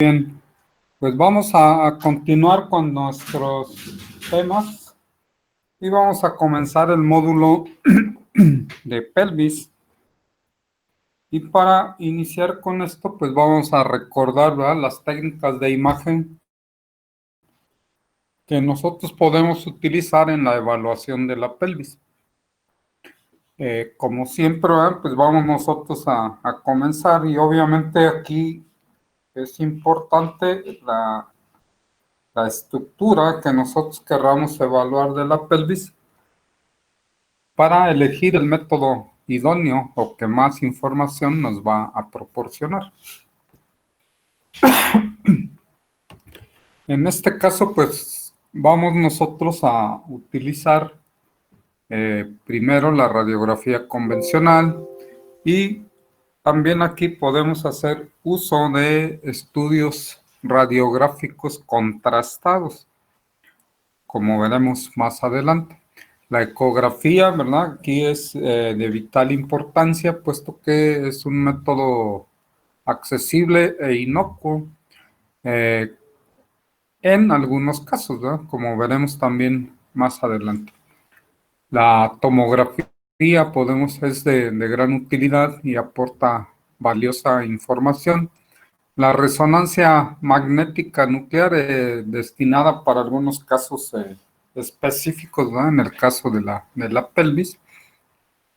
Bien, pues vamos a continuar con nuestros temas y vamos a comenzar el módulo de pelvis. Y para iniciar con esto, pues vamos a recordar, ¿verdad?, las técnicas de imagen que nosotros podemos utilizar en la evaluación de la pelvis. Como siempre, ¿verdad?, pues vamos nosotros a comenzar, y obviamente aquí es importante la estructura que nosotros querramos evaluar de la pelvis para elegir el método idóneo o que más información nos va a proporcionar. En este caso, pues vamos nosotros a utilizar primero la radiografía convencional, y también aquí podemos hacer uso de estudios radiográficos contrastados, como veremos más adelante. La ecografía, ¿verdad?, aquí es de vital importancia, puesto que es un método accesible e inocuo eh, en algunos casos, ¿verdad?, como veremos también más adelante. La tomografía es de gran utilidad y aporta valiosa información. La resonancia magnética nuclear, destinada para algunos casos específicos, ¿verdad?, en el caso de la pelvis.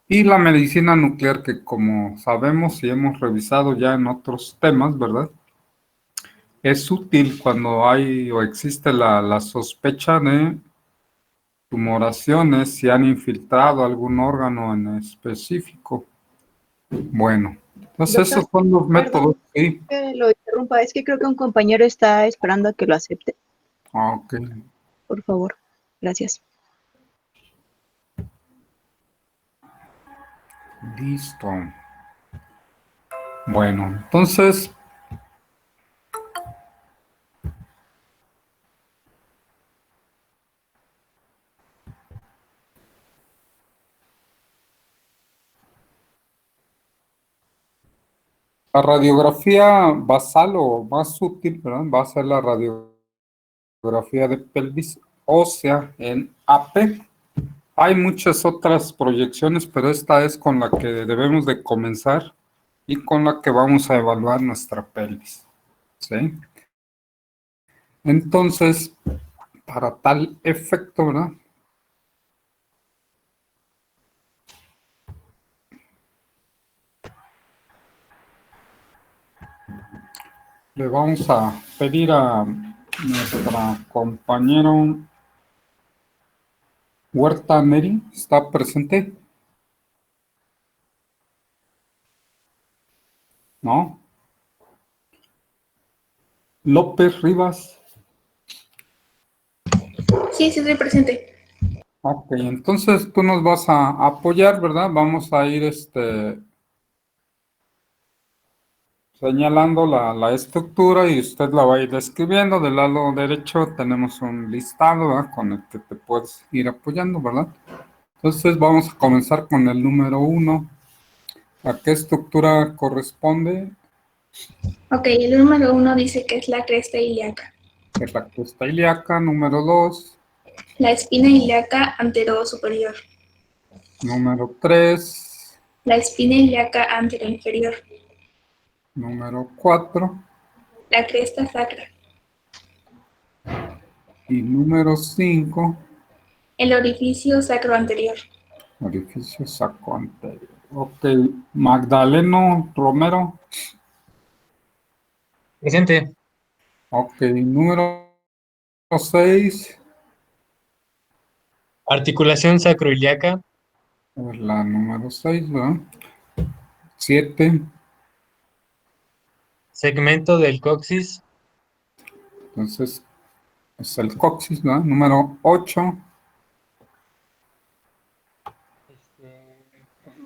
Y la medicina nuclear, que como sabemos y hemos revisado ya en otros temas, ¿verdad?, es útil cuando hay o existe la sospecha de tumoraciones, si han infiltrado algún órgano en específico. Bueno, entonces Doctor, esos son los métodos. perdón Sí. que lo interrumpa, es que creo que un compañero está esperando a que lo acepte. Ok, Por favor, gracias. listo. Bueno, entonces, la radiografía basal o más útil, ¿verdad?, va a ser la radiografía de pelvis ósea en AP. Hay muchas otras proyecciones, pero esta es con la que debemos de comenzar y con la que vamos a evaluar nuestra pelvis, ¿sí? Entonces, para tal efecto, ¿verdad?, le vamos a pedir a nuestra compañera Huerta Neri, ¿está presente? ¿No? López Rivas. Sí, sí, estoy presente. Ok, entonces tú nos vas a apoyar, ¿verdad? Vamos a ir señalando la estructura y usted la va a ir describiendo. Del lado derecho tenemos un listado, ¿verdad?, con el que te puedes ir apoyando, ¿verdad? Entonces vamos a comenzar con el número 1. ¿A qué estructura corresponde? Ok, el número 1 dice que es la cresta ilíaca. Es la cresta ilíaca. Número 2. La espina ilíaca antero-superior. Número 3. La espina ilíaca antero-inferior. Número 4. La cresta sacra. Y número 5. El orificio sacro-anterior. Orificio sacro anterior. Ok, Magdaleno Romero. Presente. Ok, número 6. Articulación sacroiliaca. Es la número 6, ¿verdad? 7. Segmento del coxis. Entonces, es el coxis, ¿verdad? Número 8.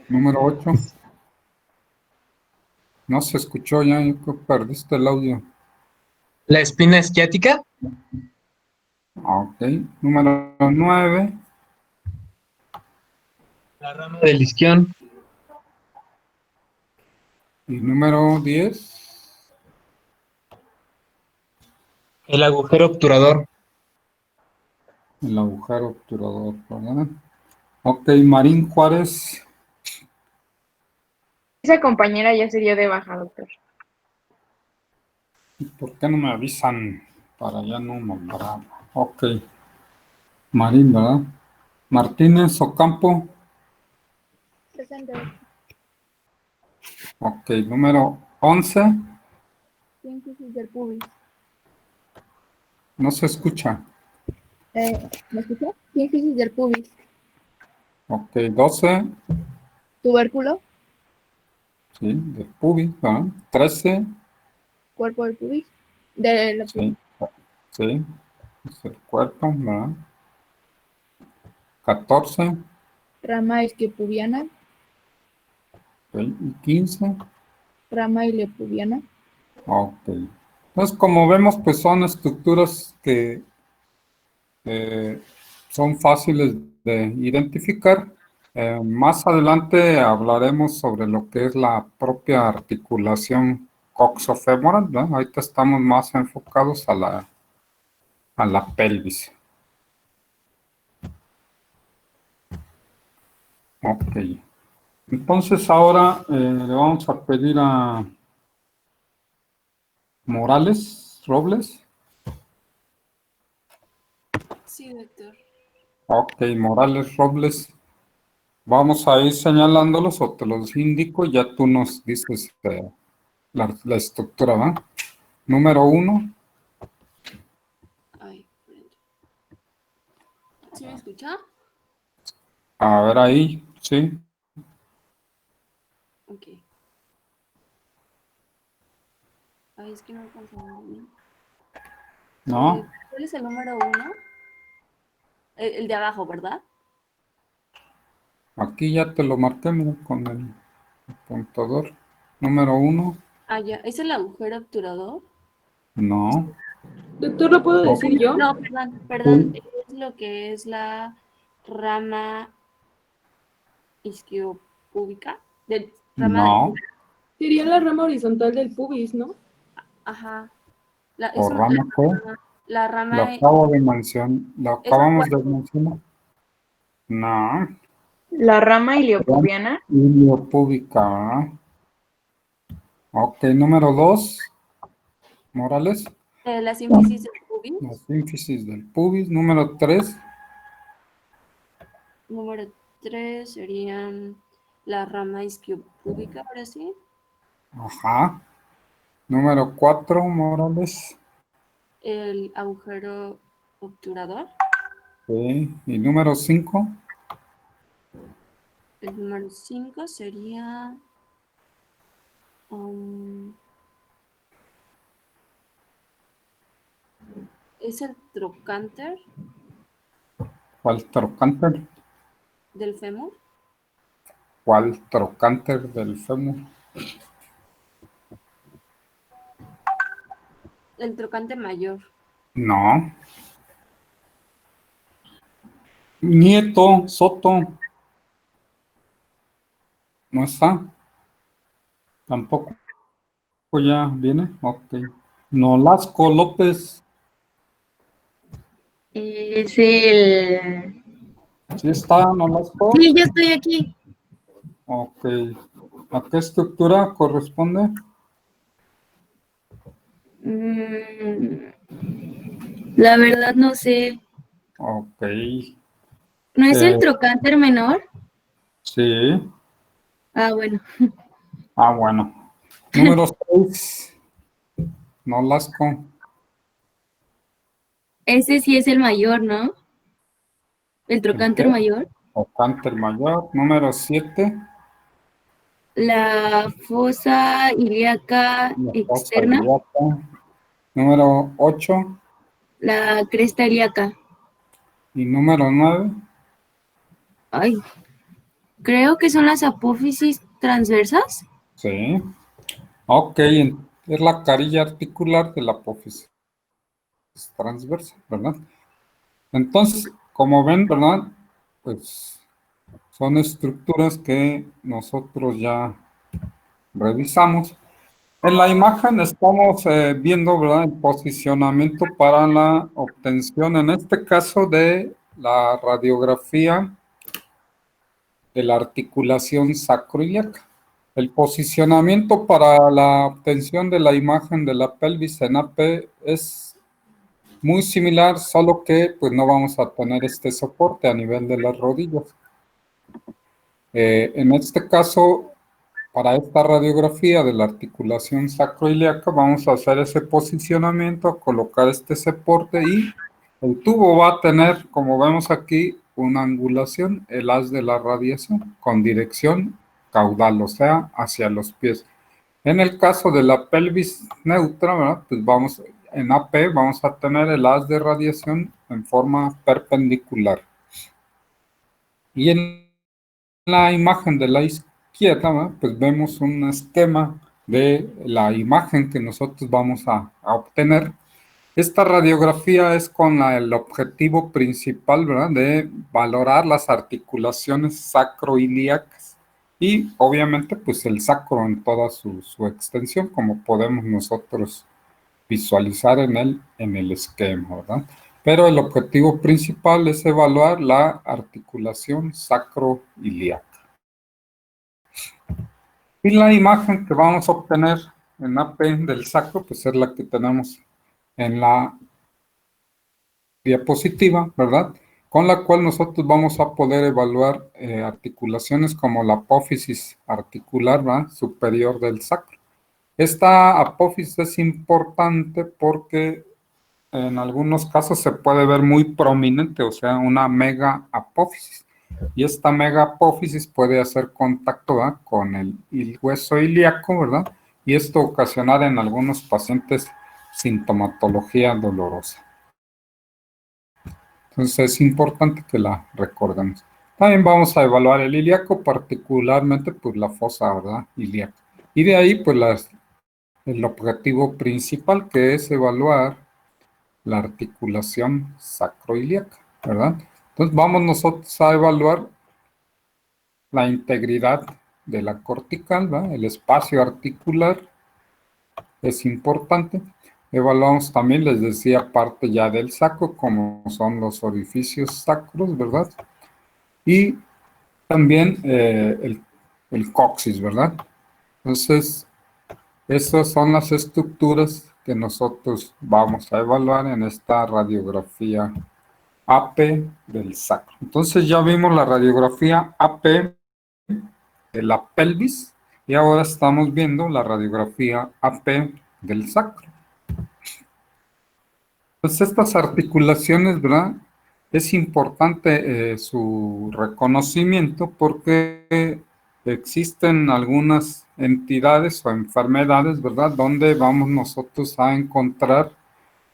Número 8. No se escuchó ya, yo creo que perdiste el audio. La espina esquiática. Ok, número 9. La rama del isquión. Y número 10. El agujero obturador. El agujero obturador, ¿verdad? Ok, Marín Juárez. Esa compañera ya se dio de baja, doctor. ¿Por qué no me avisan para ya no nombrar? Ok, Marín, ¿verdad? Martínez Ocampo. Presente. Ok, número 11. Síntesis del pubis. No se escucha. ¿Me escuchas? Síntesis del pubis. Ok, 12. Tubérculo. Sí, de pubis, ¿verdad? 13. Cuerpo del pubis. De la pubis. Sí, sí, es el cuerpo, ¿verdad? 14. Rama isquiopubiana. Ok, y 15. Rama iliopubiana. Ok. Entonces, como vemos, pues son estructuras que son fáciles de identificar. Más adelante hablaremos sobre lo que es la propia articulación coxofemoral, ¿verdad? Ahorita estamos más enfocados a la pelvis. Ok. Entonces ahora le vamos a pedir a Morales Robles. Sí, doctor. Ok, Morales Robles. Vamos a ir señalándolos o te los indico y ya tú nos dices la estructura, ¿va? Número 1. Ay, espérate. ¿Sí me escucha? A ver ahí, sí. Ok. Ay, es que no alcanzo a ver bien. No, ¿Cuál es el número 1? El de abajo, ¿verdad? aquí ya te lo marqué, mira, con el apuntador. Número 1. Ah, ya. ¿Es el agujero obturador? No. Doctor, ¿lo puedo Ok, decir yo? No, perdón. sí. Es lo que es la rama isquiopúbica. Rama de... No. Sería la rama horizontal del pubis, ¿no? Ajá. ¿O rama qué? La Lo rama acabo de mencionar. Lo es el acabamos de cuerpo. mencionar. No. La rama iliopubiana. Iliopúbica, ¿verdad? Ok, número 2. Morales. La sínfisis del pubis. La sínfisis del pubis. Número 3. Número 3 serían la rama isquiopúbica, ahora sí. Ajá. Número 4, Morales. El agujero obturador. Sí. Y número 5. El número 5 sería um, es el trocánter ¿Cuál trocánter? del fémur. ¿Cuál trocánter del fémur? El trocánter mayor. No. Nieto, Soto. ¿No está? Tampoco ya viene. Ok. Nolasco López. Es el... ¿Sí está Nolasco? Sí, yo estoy aquí. Ok. ¿A qué estructura corresponde? Mm, la verdad no sé. Ok. ¿No es el Eh, trocánter menor? sí. Ah, bueno. Ah, bueno. Número 6. Nolasco. Ese sí es el mayor, ¿no? El ¿El qué? trocánter mayor. Trocánter mayor. Número 7. La fosa ilíaca La fosa externa. ilíaca. Número 8. La cresta ilíaca. Y número 9. Ay, creo que son las apófisis transversas. Sí. Ok. Es la carilla articular de la apófisis transversa, ¿verdad? Entonces, como ven, ¿verdad? Pues son estructuras que nosotros ya revisamos. En la imagen estamos viendo, ¿verdad?, el posicionamiento para la obtención, en este caso, de la radiografía de la articulación sacroiliaca. El posicionamiento para la obtención de la imagen de la pelvis en AP es muy similar, solo que pues no vamos a tener este soporte a nivel de las rodillas. En este caso, para esta radiografía de la articulación sacroiliaca, vamos a hacer ese posicionamiento, colocar este soporte y el tubo va a tener, como vemos aquí, una angulación, el haz de la radiación, con dirección caudal, o sea, hacia los pies. En el caso de la pelvis neutra, ¿verdad?, pues vamos, en AP vamos a tener el haz de radiación en forma perpendicular. Y en la imagen de la izquierda, ¿verdad?, pues vemos un esquema de la imagen que nosotros vamos a obtener. Esta radiografía es con el objetivo principal, ¿verdad?, de valorar las articulaciones sacroiliacas y obviamente pues el sacro en toda su extensión, como podemos nosotros visualizar en el esquema, ¿verdad? Pero el objetivo principal es evaluar la articulación sacroiliaca. Y la imagen que vamos a obtener en AP del sacro, pues es la que tenemos en la diapositiva, ¿verdad?, con la cual nosotros vamos a poder evaluar articulaciones como la apófisis articular, ¿verdad?, superior del sacro. Esta apófisis es importante porque en algunos casos se puede ver muy prominente, o sea, una mega apófisis. Y esta mega apófisis puede hacer contacto, ¿verdad?, con el hueso ilíaco, ¿verdad? Y esto ocasionar en algunos pacientes sintomatología dolorosa. Entonces es importante que la recordemos. También vamos a evaluar el ilíaco, particularmente pues la fosa, ¿verdad?, ilíaca. Y de ahí pues el objetivo principal, que es evaluar la articulación sacroiliaca, ¿verdad? Entonces vamos nosotros a evaluar la integridad de la cortical, ¿verdad?, el espacio articular es importante. Evaluamos también, les decía, parte ya del sacro, como son los orificios sacros, ¿verdad? Y también el coxis, ¿verdad? Entonces, esas son las estructuras que nosotros vamos a evaluar en esta radiografía AP del sacro. Entonces ya vimos la radiografía AP de la pelvis y ahora estamos viendo la radiografía AP del sacro. Pues estas articulaciones, ¿verdad?, es importante su reconocimiento porque existen algunas entidades o enfermedades, ¿verdad?, donde vamos nosotros a encontrar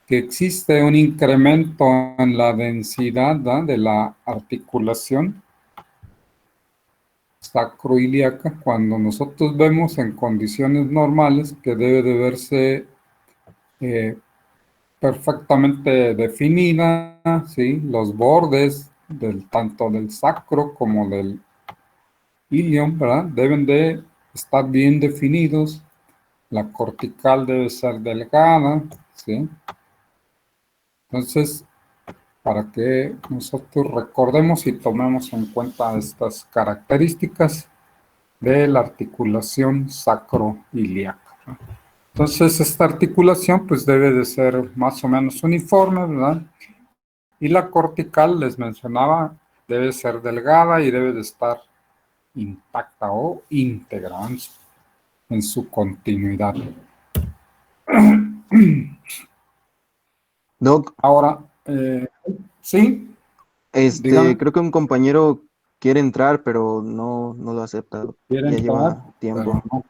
que existe un incremento en la densidad, ¿verdad?, de la articulación sacroiliaca, cuando nosotros vemos en condiciones normales que debe de verse perfectamente definida, ¿sí?, los bordes tanto del sacro como del ilion, ¿verdad?, deben de estar bien definidos, la cortical debe ser delgada, ¿sí? Entonces, para que nosotros recordemos y tomemos en cuenta estas características de la articulación sacroiliaca, ¿no? Entonces, esta articulación pues debe de ser más o menos uniforme, ¿verdad? Y la cortical, les mencionaba, debe ser delgada y debe de estar intacta o íntegra en su continuidad. Doc, Ahora, sí, dígame, creo que un compañero quiere entrar, pero no lo acepta. ¿quiere Ya entrar? lleva Pero tiempo. no,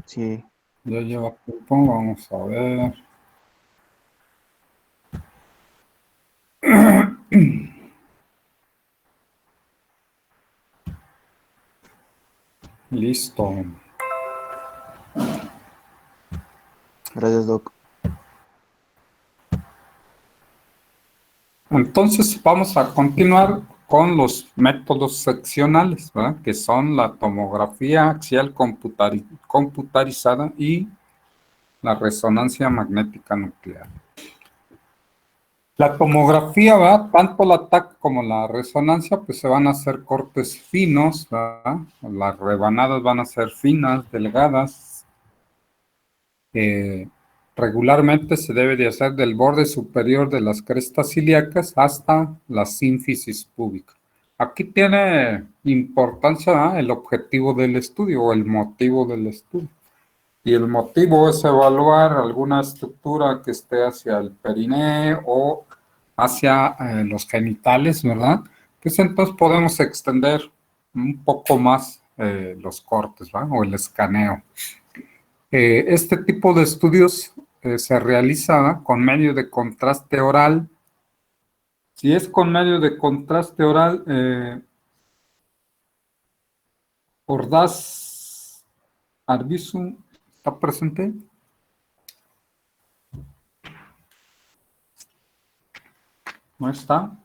Sí. ya lleva tiempo, vamos a ver. Listo. Gracias, Doc. Entonces vamos a continuar con los métodos seccionales, ¿verdad?, que son la tomografía axial computarizada y la resonancia magnética nuclear. La tomografía, ¿verdad? Tanto la TAC como la resonancia, pues se van a hacer cortes finos, ¿verdad? Las rebanadas van a ser finas, delgadas. Regularmente se debe de hacer del borde superior de las crestas ilíacas hasta la sínfisis púbica. Aquí tiene importancia, ¿verdad? El objetivo del estudio o el motivo del estudio. Y el motivo es evaluar alguna estructura que esté hacia el perineo o hacia los genitales, ¿verdad? Pues entonces podemos extender un poco más los cortes, ¿verdad? O el escaneo. Este tipo de estudios se realiza, ¿verdad? Con medio de contraste oral. Si es con medio de contraste oral, Ordaz Arbizu, ¿está presente? No está.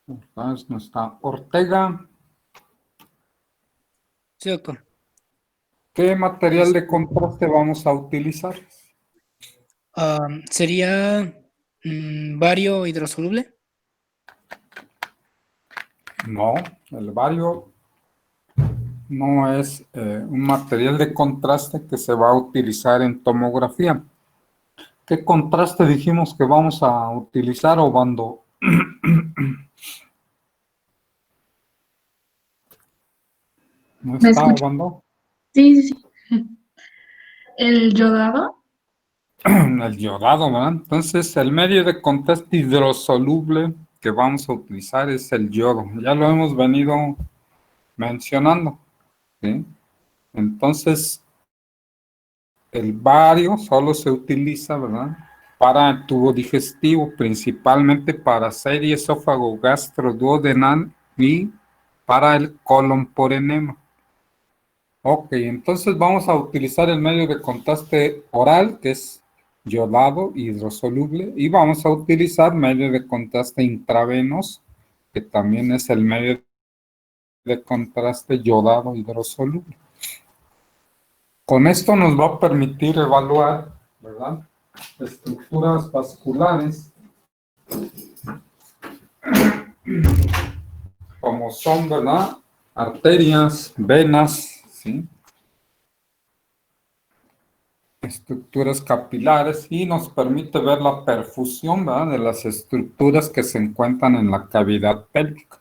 Ordaz no está. Ortega, Sí, doctor. ¿qué material de contraste vamos a utilizar? Sería bario hidrosoluble. No, el bario no es un material de contraste que se va a utilizar en tomografía. ¿Qué contraste dijimos que vamos a utilizar, Obando? ¿No ¿Me está, escucha? Obando? Sí, sí, sí. ¿El yodado? El yodado, ¿verdad? Entonces, el medio de contraste hidrosoluble que vamos a utilizar es el yodo. Ya lo hemos venido mencionando, ¿sí? Entonces, el bario solo se utiliza, ¿verdad? Para el tubo digestivo, principalmente para serie esófago gastroduodenal y para el colon por enema. Ok, entonces vamos a utilizar el medio de contraste oral, que es yodado hidrosoluble, y vamos a utilizar medio de contraste intravenoso, que también es el medio de contraste yodado hidrosoluble. Con esto nos va a permitir evaluar, ¿verdad?, estructuras vasculares como son, ¿verdad?, arterias, venas, ¿sí?, estructuras capilares, y nos permite ver la perfusión, ¿verdad?, de las estructuras que se encuentran en la cavidad pélvica.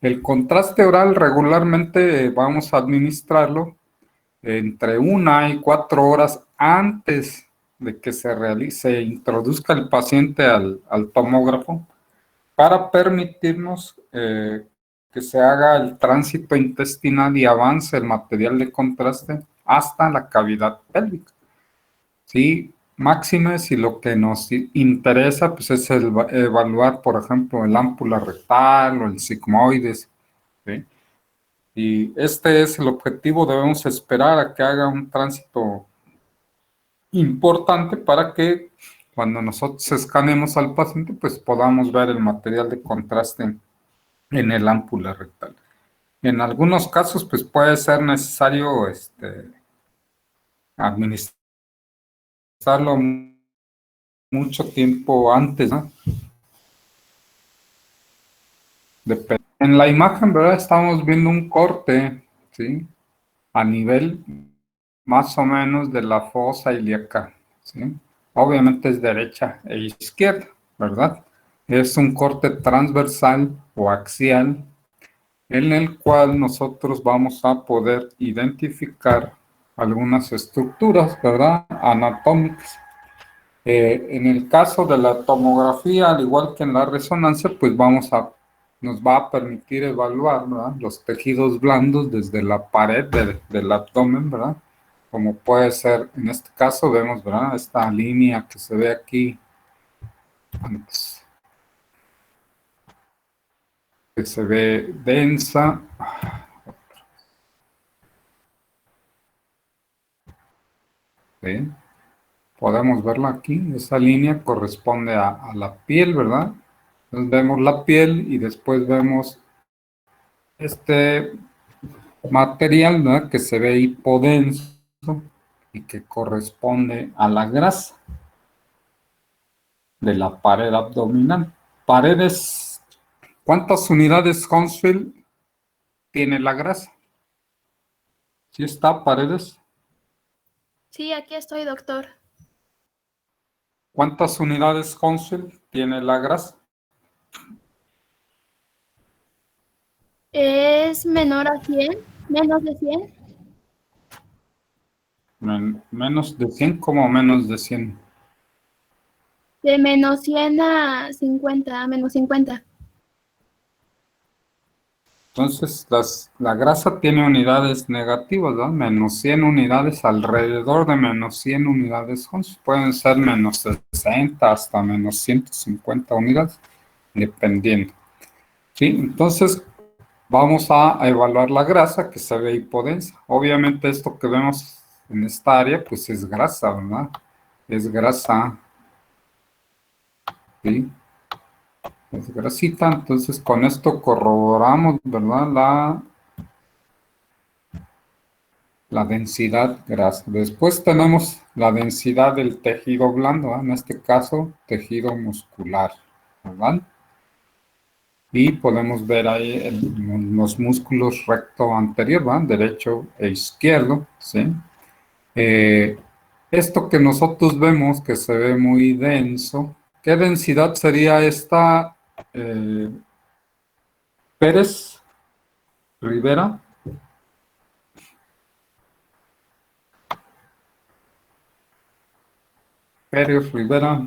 El contraste oral regularmente vamos a administrarlo entre 1 y 4 horas antes de que se introduzca el paciente al tomógrafo, para permitirnos que se haga el tránsito intestinal y avance el material de contraste hasta la cavidad pélvica. Sí, máxime si lo que nos interesa pues es evaluar, por ejemplo, el ámpula rectal o el sigmoides, ¿sí? Y este es el objetivo. Debemos esperar a que haga un tránsito importante para que cuando nosotros escanemos al paciente, pues podamos ver el material de contraste en el ámpula rectal. En algunos casos, pues puede ser necesario administrarlo mucho tiempo antes, ¿no? En la imagen, ¿verdad?, estamos viendo un corte, ¿sí?, a nivel más o menos de la fosa ilíaca, ¿sí? Obviamente es derecha e izquierda, ¿verdad? Es un corte transversal o axial en el cual nosotros vamos a poder identificar algunas estructuras, ¿verdad?, anatómicas. En el caso de la tomografía, al igual que en la resonancia, pues nos va a permitir evaluar, ¿verdad?, los tejidos blandos desde la pared del abdomen, ¿verdad? Como puede ser, en este caso vemos, ¿verdad?, esta línea que se ve aquí antes, que se ve densa. ¿Sí? Podemos verla aquí. Esa línea corresponde a la piel, ¿verdad? Entonces vemos la piel y después vemos este material, ¿verdad?, que se ve hipodenso, y que corresponde a la grasa de la pared abdominal. Paredes, ¿cuántas unidades Hounsfield tiene la grasa? ¿Sí está, Paredes? Sí, aquí estoy, doctor. ¿Cuántas unidades Hounsfield tiene la grasa? ¿Es menor a 100? ¿Menos de 100? Menos de 100, como menos de 100. De menos 100 a 50, a menos 50. Entonces, la grasa tiene unidades negativas, ¿no? Menos 100 unidades, alrededor de menos 100 unidades Hounsfield. Pueden ser menos 60 hasta menos 150 unidades, dependiendo. ¿Sí? Entonces, vamos a evaluar la grasa que se ve hipodensa. Obviamente esto que vemos en esta área, pues es grasa, ¿verdad? Es grasa, ¿sí? Es grasita. Entonces con esto corroboramos, ¿verdad? La densidad grasa. Después tenemos la densidad del tejido blando, ¿verdad? En este caso, tejido muscular, ¿verdad? Y podemos ver ahí los músculos recto anterior, ¿verdad? Derecho e izquierdo, ¿sí? Esto que nosotros vemos que se ve muy denso, ¿qué densidad sería esta, Pérez Rivera? Pérez Rivera.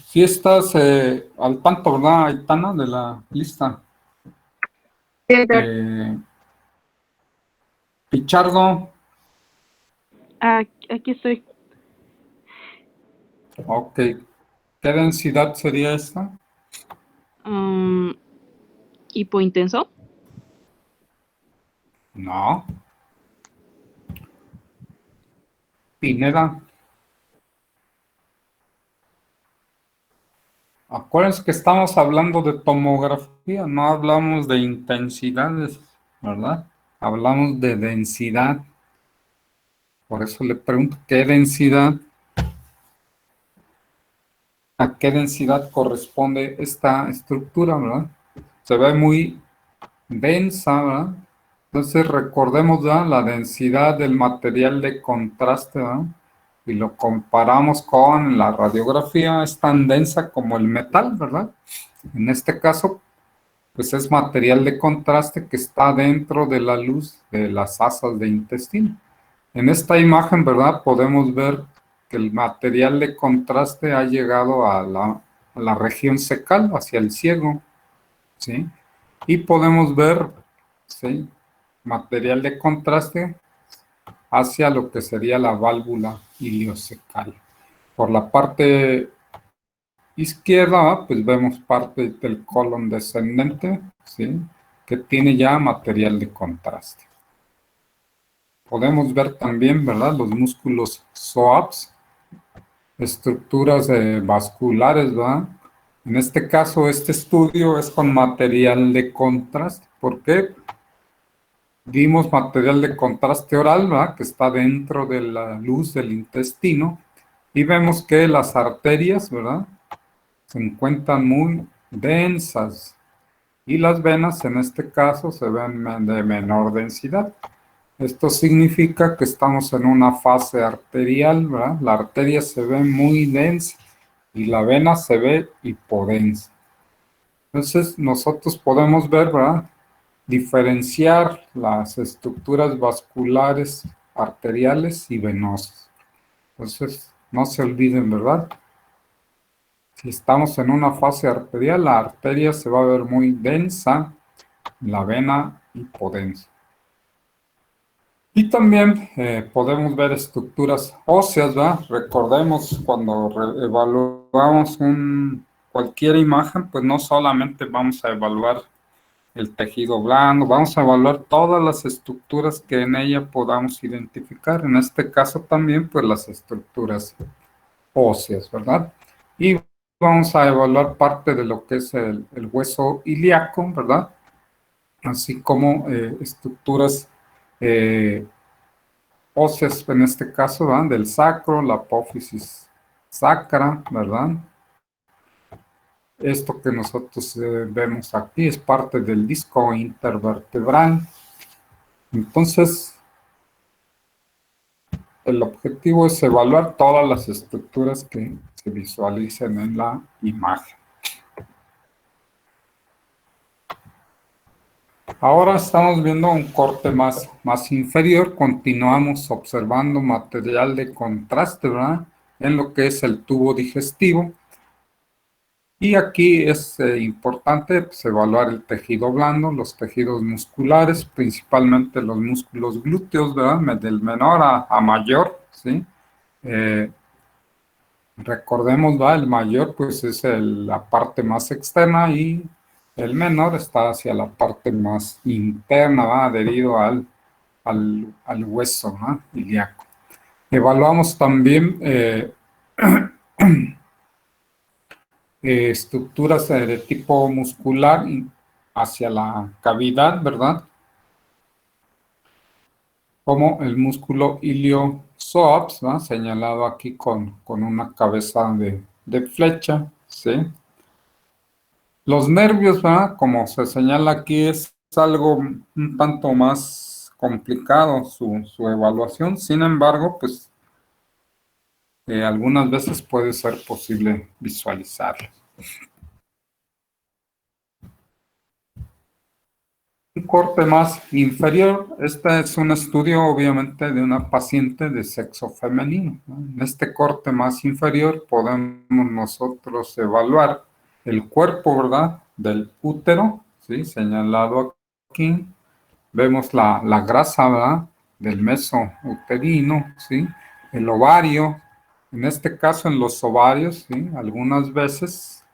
Si estás al tanto, ¿verdad, Aitana, de la lista? Sí, doctor. Pichardo. Aquí estoy. Ok. ¿Qué densidad sería esta? Hipointenso. No. Pineda. Acuérdense que estamos hablando de tomografía, no hablamos de intensidades, ¿verdad? Hablamos de densidad. Por eso le pregunto, ¿qué densidad? ¿A qué densidad corresponde esta estructura, verdad? Se ve muy densa, ¿verdad? Entonces recordemos ya la densidad del material de contraste, ¿verdad? Y lo comparamos con la radiografía, es tan densa como el metal, ¿verdad? En este caso, pues es material de contraste que está dentro de la luz de las asas de intestino. En esta imagen, ¿verdad? Podemos ver que el material de contraste ha llegado a la región cecal, hacia el ciego, ¿sí? Y podemos ver, ¿sí? Material de contraste hacia lo que sería la válvula iliocecal. Por la parte izquierda, pues vemos parte del colon descendente, ¿sí? Que tiene ya material de contraste. Podemos ver también, ¿verdad? Los músculos psoas, estructuras vasculares, ¿verdad? En este caso, este estudio es con material de contraste. ¿Por qué? Dimos material de contraste oral, ¿verdad? Que está dentro de la luz del intestino. Y vemos que las arterias, ¿verdad? Se encuentran muy densas. Y las venas, en este caso, se ven de menor densidad. Esto significa que estamos en una fase arterial, ¿verdad? La arteria se ve muy densa y la vena se ve hipodensa. Entonces, nosotros podemos ver, ¿verdad? Diferenciar las estructuras vasculares, arteriales y venosas. Entonces, no se olviden, ¿verdad? Si estamos en una fase arterial, la arteria se va a ver muy densa, la vena hipodensa. Y también podemos ver estructuras óseas, ¿verdad? Recordemos cuando evaluamos cualquier imagen, pues no solamente vamos a evaluar el tejido blando, vamos a evaluar todas las estructuras que en ella podamos identificar. En este caso también, pues las estructuras óseas, ¿verdad? Y vamos a evaluar parte de lo que es el hueso ilíaco, ¿verdad? Así como estructuras óseas, en este caso, ¿verdad? Del sacro, la apófisis sacra, ¿verdad? Esto que nosotros vemos aquí es parte del disco intervertebral. Entonces, el objetivo es evaluar todas las estructuras que se visualicen en la imagen. Ahora estamos viendo un corte más inferior. Continuamos observando material de contraste, ¿verdad? En lo que es el tubo digestivo. Y aquí es importante pues, evaluar el tejido blando, los tejidos musculares, principalmente los músculos glúteos, ¿verdad? Del menor a mayor, ¿sí? Recordemos, ¿verdad? El mayor pues es la parte más externa y el menor está hacia la parte más interna, ¿verdad? Adherido al hueso, ¿verdad? Ilíaco. Evaluamos también estructuras de tipo muscular hacia la cavidad, ¿verdad? Como el músculo iliosoapс, ¿verdad? Señalado aquí con una cabeza de flecha, ¿sí? Los nervios, ¿verdad? Como se señala aquí, es algo un tanto más complicado su evaluación. Sin embargo, pues algunas veces puede ser posible visualizarlo. Un corte más inferior, este es un estudio obviamente de una paciente de sexo femenino, ¿no? En este corte más inferior podemos nosotros evaluar el cuerpo, ¿verdad? Del útero, ¿sí? Señalado aquí. Vemos la grasa, ¿verdad? Del meso uterino, ¿sí? El ovario, en este caso en los ovarios, ¿sí? Algunas veces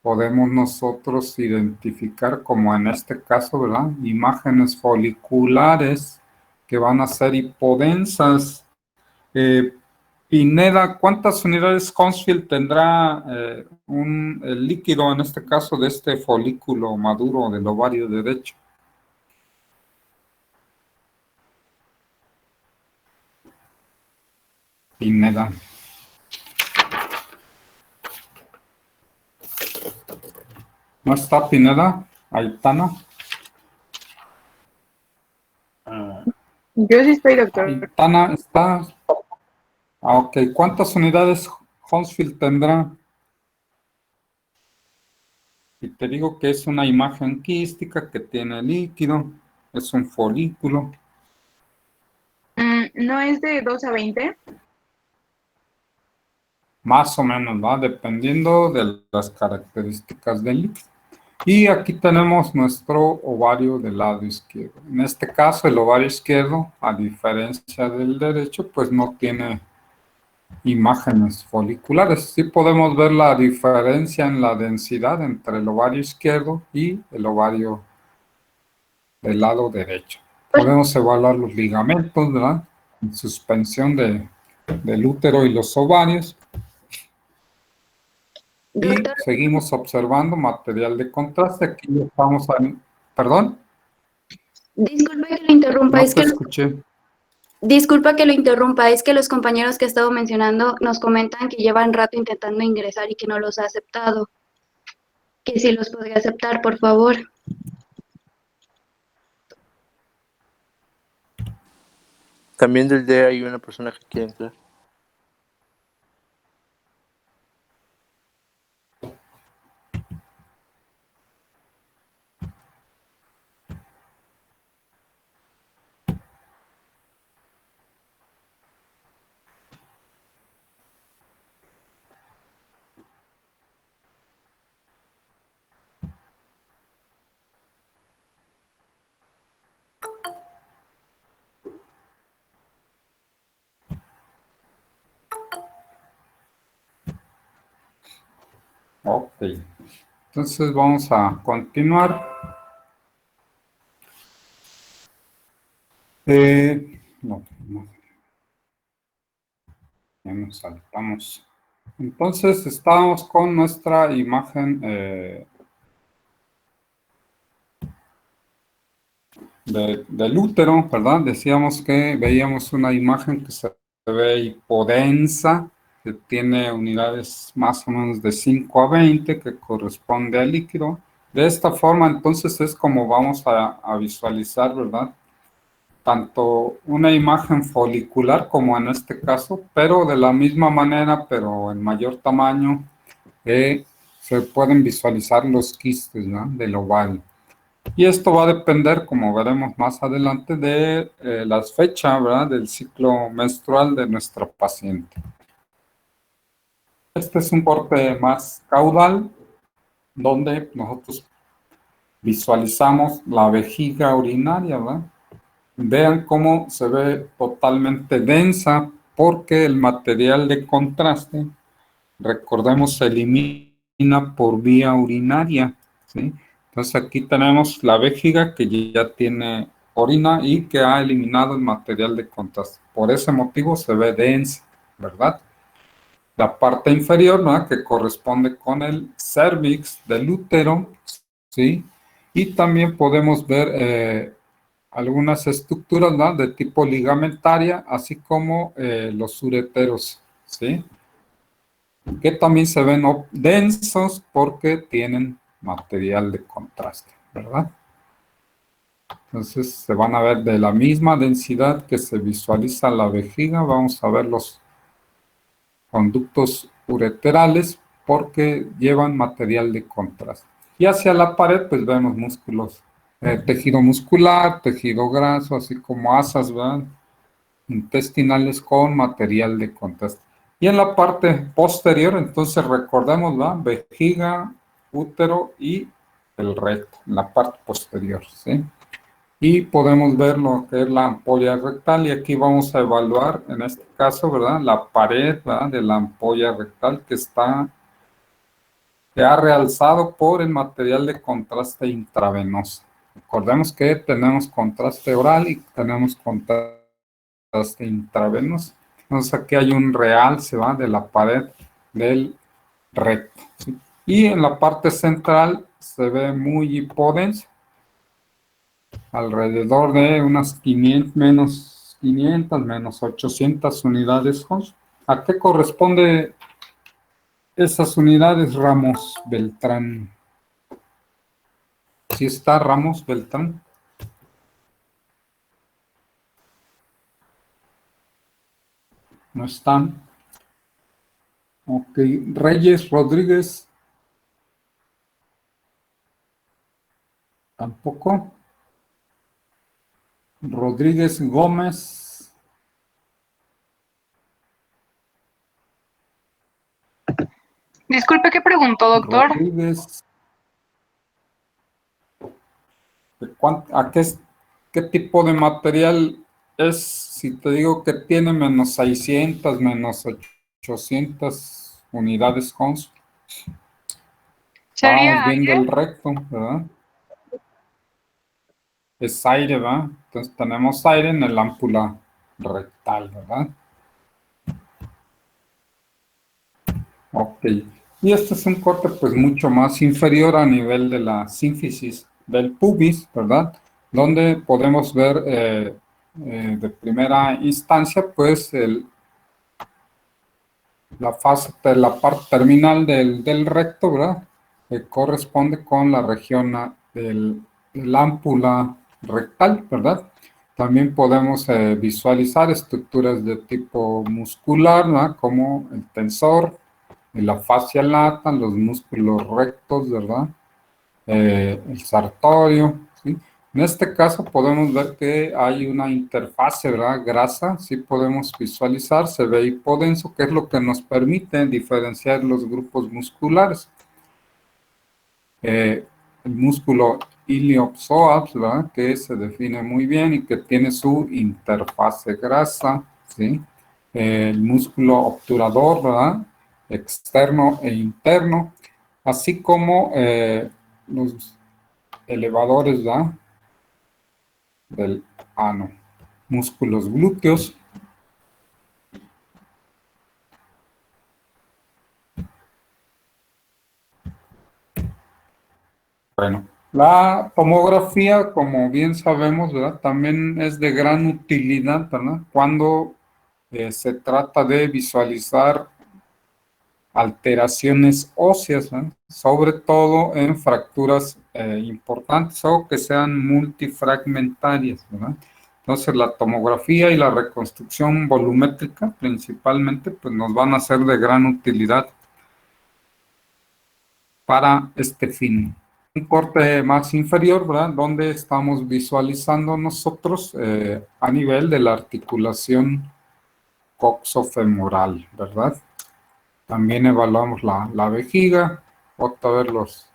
podemos nosotros identificar, como en este caso, ¿verdad? Imágenes foliculares que van a ser hipodensas. Pineda, ¿cuántas unidades Hounsfield tendrá el líquido, en este caso, de este folículo maduro del ovario derecho? Pineda. ¿No está Pineda? Aitana. Yo sí estoy, doctor. Aitana está. Ok, ¿cuántas unidades Hounsfield tendrá? Y te digo que es una imagen quística que tiene líquido, es un folículo. ¿No es de 2 a 20? Más o menos, ¿va? Dependiendo de las características del líquido. Y aquí tenemos nuestro ovario del lado izquierdo. En este caso, el ovario izquierdo, a diferencia del derecho, pues no tiene imágenes foliculares. Sí podemos ver la diferencia en la densidad entre el ovario izquierdo y el ovario del lado derecho. Podemos evaluar los ligamentos, ¿verdad? Suspensión del útero y los ovarios. Y Doctor, seguimos observando material de contraste. Aquí estamos ¿Perdón? disculpe que lo interrumpa, No es te que escuché. disculpa que lo interrumpa, es que los compañeros que he estado mencionando nos comentan que llevan rato intentando ingresar y que no los ha aceptado. Que si los podría aceptar, por favor. También del D hay una persona que quiere entrar. Ok. Entonces vamos a continuar. No. Ya nos saltamos. Entonces estamos con nuestra imagen del útero, ¿verdad? Decíamos que veíamos una imagen que se ve hipodensa, que tiene unidades más o menos de 5 a 20, que corresponde al líquido. De esta forma, entonces, es como vamos a visualizar, ¿verdad? Tanto una imagen folicular como en este caso, pero de la misma manera, pero en mayor tamaño, se pueden visualizar los quistes, ¿no? Del ovario. Y esto va a depender, como veremos más adelante, de las fechas, ¿verdad? Del ciclo menstrual de nuestra paciente. Este es un corte más caudal, donde nosotros visualizamos la vejiga urinaria, ¿verdad? Vean cómo se ve totalmente densa, porque el material de contraste, recordemos, se elimina por vía urinaria, ¿sí? Entonces aquí tenemos la vejiga que ya tiene orina y que ha eliminado el material de contraste. Por ese motivo se ve densa, ¿verdad? La parte inferior, ¿no? Que corresponde con el cervix del útero, ¿sí? Y también podemos ver algunas estructuras, ¿no? De tipo ligamentaria, así como los ureteros, ¿sí? Que también se ven densos porque tienen material de contraste, ¿verdad? Entonces se van a ver de la misma densidad que se visualiza la vejiga, vamos a ver los conductos ureterales porque llevan material de contraste. Y hacia la pared pues vemos músculos, tejido muscular, tejido graso, así como asas, ¿verdad? Intestinales con material de contraste. Y en la parte posterior, entonces recordemos la vejiga, útero y el recto, en la parte posterior, ¿sí? Y podemos ver lo que es la ampolla rectal y aquí vamos a evaluar, en este caso, ¿verdad? La pared, ¿verdad? De la ampolla rectal que ha realzado por el material de contraste intravenoso. Recordemos que tenemos contraste oral y tenemos contraste intravenoso. Entonces aquí hay un realce, ¿va? De la pared del recto, ¿sí? Y en la parte central se ve muy hipodenso, alrededor de unas 500, menos 800 unidades Hos. ¿A qué corresponde esas unidades, Ramos Beltrán? ¿Sí está Ramos Beltrán? No están. Ok, Reyes Rodríguez, tampoco. Rodríguez Gómez, Disculpe, ¿qué preguntó, doctor? Rodríguez, ¿qué tipo de material es? Si te digo que tiene menos 600, menos 800 unidades Hons, estábamos ¿Sería viendo aire? el recto, ¿verdad? Es aire, ¿verdad? Entonces tenemos aire en el ámpula rectal, ¿verdad? Ok. Y este es un corte pues mucho más inferior a nivel de la sínfisis del pubis, ¿verdad? Donde podemos ver de primera instancia pues la fase de la parte terminal del recto, ¿verdad? Que corresponde con la región del ámpula rectal, ¿verdad? También podemos visualizar estructuras de tipo muscular, ¿verdad? Como el tensor, la fascia lata, los músculos rectos, ¿verdad? El sartorio, ¿sí? En este caso podemos ver que hay una interfase, ¿verdad? Grasa, sí podemos visualizar, se ve hipodenso, que es lo que nos permite diferenciar los grupos musculares. El músculo iliopsoas, ¿verdad? Que se define muy bien y que tiene su interfase grasa, ¿sí? El músculo obturador, ¿verdad? Externo e interno, así como los elevadores, ¿verdad? Del ano, músculos glúteos. Bueno, La tomografía, como bien sabemos, ¿verdad? También es de gran utilidad, ¿verdad? Cuando se trata de visualizar alteraciones óseas, ¿verdad? Sobre todo en fracturas importantes o que sean multifragmentarias, ¿verdad? Entonces la tomografía y la reconstrucción volumétrica principalmente pues nos van a ser de gran utilidad para este fin. Un corte más inferior, ¿verdad? Donde estamos visualizando nosotros a nivel de la articulación coxofemoral, ¿verdad? También evaluamos la vejiga, otra vez los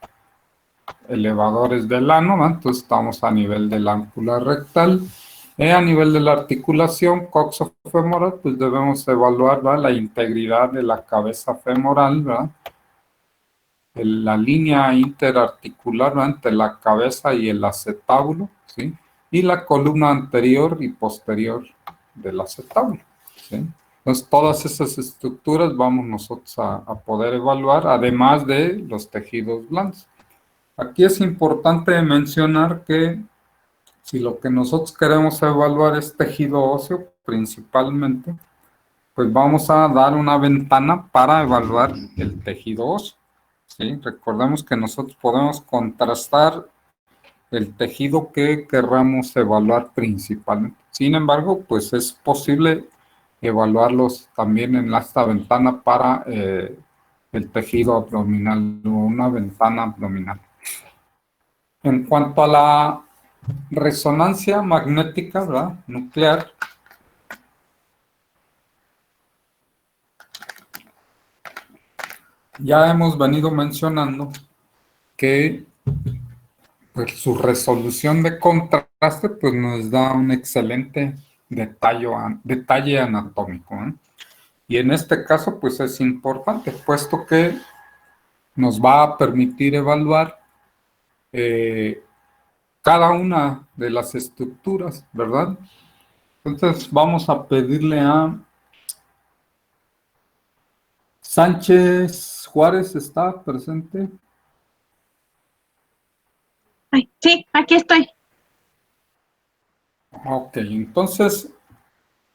elevadores del ano, ¿verdad? Entonces estamos a nivel de la áncula rectal. A nivel de la articulación coxofemoral, pues debemos evaluar, ¿verdad? La integridad de la cabeza femoral, ¿verdad? La línea interarticular, ¿verdad? Entre la cabeza y el acetábulo, ¿sí? Y la columna anterior y posterior del acetábulo, ¿sí? Entonces, todas esas estructuras vamos nosotros a poder evaluar, además de los tejidos blandos. Aquí es importante mencionar que si lo que nosotros queremos evaluar es tejido óseo, principalmente, pues vamos a dar una ventana para evaluar el tejido óseo, ¿sí? Recordemos que nosotros podemos contrastar el tejido que querramos evaluar principalmente. Sin embargo, pues es posible evaluarlos también en esta ventana para el tejido abdominal o una ventana abdominal. En cuanto a la resonancia magnética, ¿verdad? Nuclear, ya hemos venido mencionando que pues, su resolución de contraste pues, nos da un excelente detalle anatómico, ¿eh? Y en este caso pues es importante, puesto que nos va a permitir evaluar cada una de las estructuras, ¿verdad? Entonces vamos a pedirle a Sánchez Juárez, ¿está presente? Ay, sí, aquí estoy. Ok, entonces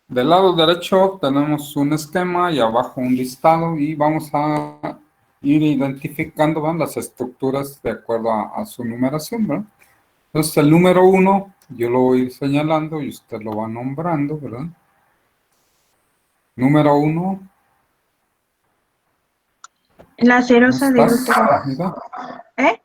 del lado derecho tenemos un esquema y abajo un listado y vamos a ir identificando, ¿verdad? Las estructuras de acuerdo a su numeración, ¿verdad? Entonces el número 1 yo lo voy a ir señalando y usted lo va nombrando, ¿verdad? Número 1. La cerosa del ¿Estás? útero. Mira, ¿Eh?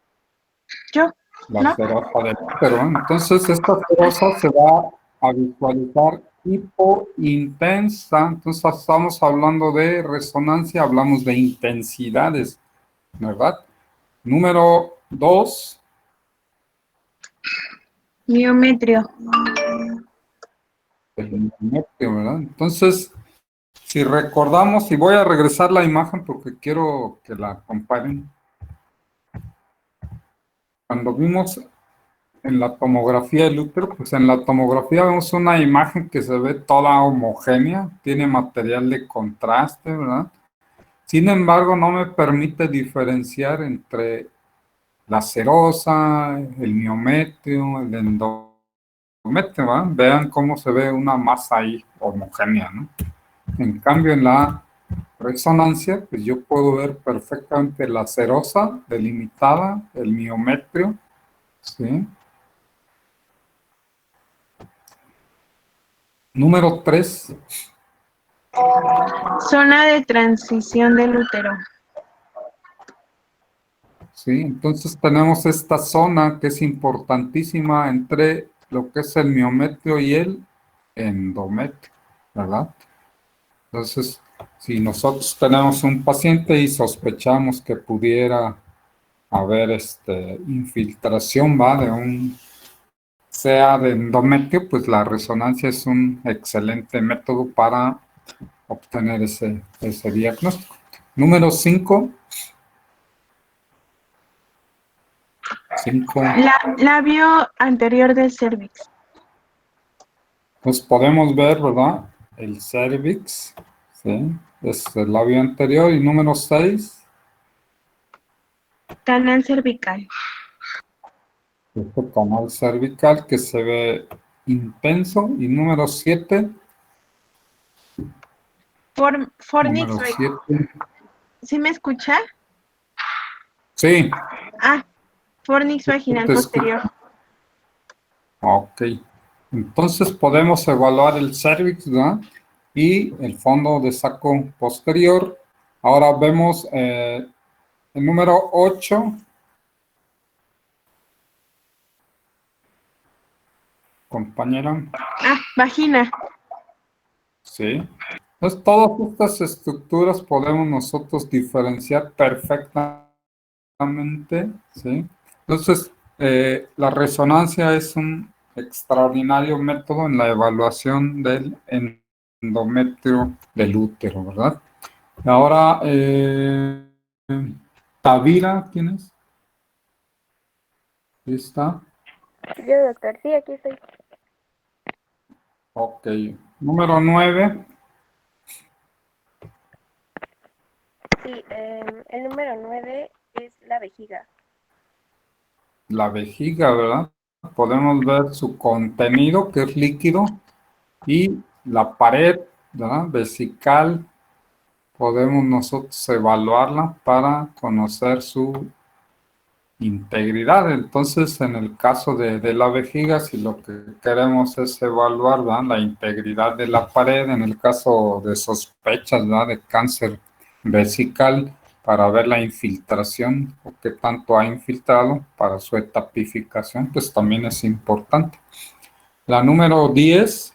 ¿Yo? la ¿No? cerosa del útero. Entonces esta cerosa se va a visualizar hipointensa. Entonces estamos hablando de resonancia, hablamos de intensidades, ¿verdad? Número 2. Miometrio. El miometrio, ¿verdad? Entonces, si recordamos, y voy a regresar la imagen porque quiero que la comparen. Cuando vimos en la tomografía del útero, pues en la tomografía vemos una imagen que se ve toda homogénea, tiene material de contraste, ¿verdad? Sin embargo, no me permite diferenciar entre la serosa, el miometrio, el endometrio, ¿verdad? Vean cómo se ve una masa ahí homogénea, ¿no? En cambio, en la resonancia, pues yo puedo ver perfectamente la serosa delimitada, el miometrio, ¿sí? Número 3. Zona de transición del útero. Sí, entonces tenemos esta zona que es importantísima entre lo que es el miometrio y el endometrio, ¿verdad? Entonces, si nosotros tenemos un paciente y sospechamos que pudiera haber infiltración, ¿va? Sea de endometrio, pues la resonancia es un excelente método para obtener ese diagnóstico. Número 5. Labio anterior del cérvix. Pues podemos ver, ¿verdad? El cervix, ¿sí? Es el labio anterior. Y número 6. Canal cervical. este canal cervical que se ve intenso. Y número 7, Fornix, número 7. ¿sí me escucha? Sí, Fornix vaginal te escucho. posterior. Ok. Entonces podemos evaluar el cervix, ¿verdad? Y el fondo de saco posterior. Ahora vemos el número 8. Compañera. Vagina. Sí. Entonces, todas estas estructuras podemos nosotros diferenciar perfectamente, ¿sí? Entonces, la resonancia es un extraordinario método en la evaluación del endometrio del útero, ¿verdad? Ahora, Tavira, ¿quién es? Ahí está. Yo, doctor, sí, aquí estoy. Ok. Número 9. Sí, el número 9 es la vejiga. La vejiga, ¿verdad? Podemos ver su contenido, que es líquido, y la pared, ¿verdad? Vesical, podemos nosotros evaluarla para conocer su integridad. Entonces, en el caso de la vejiga, si lo que queremos es evaluar, ¿verdad?, la integridad de la pared, en el caso de sospechas, ¿verdad?, de cáncer vesical, para ver la infiltración o qué tanto ha infiltrado para su etapificación, pues también es importante. La número 10.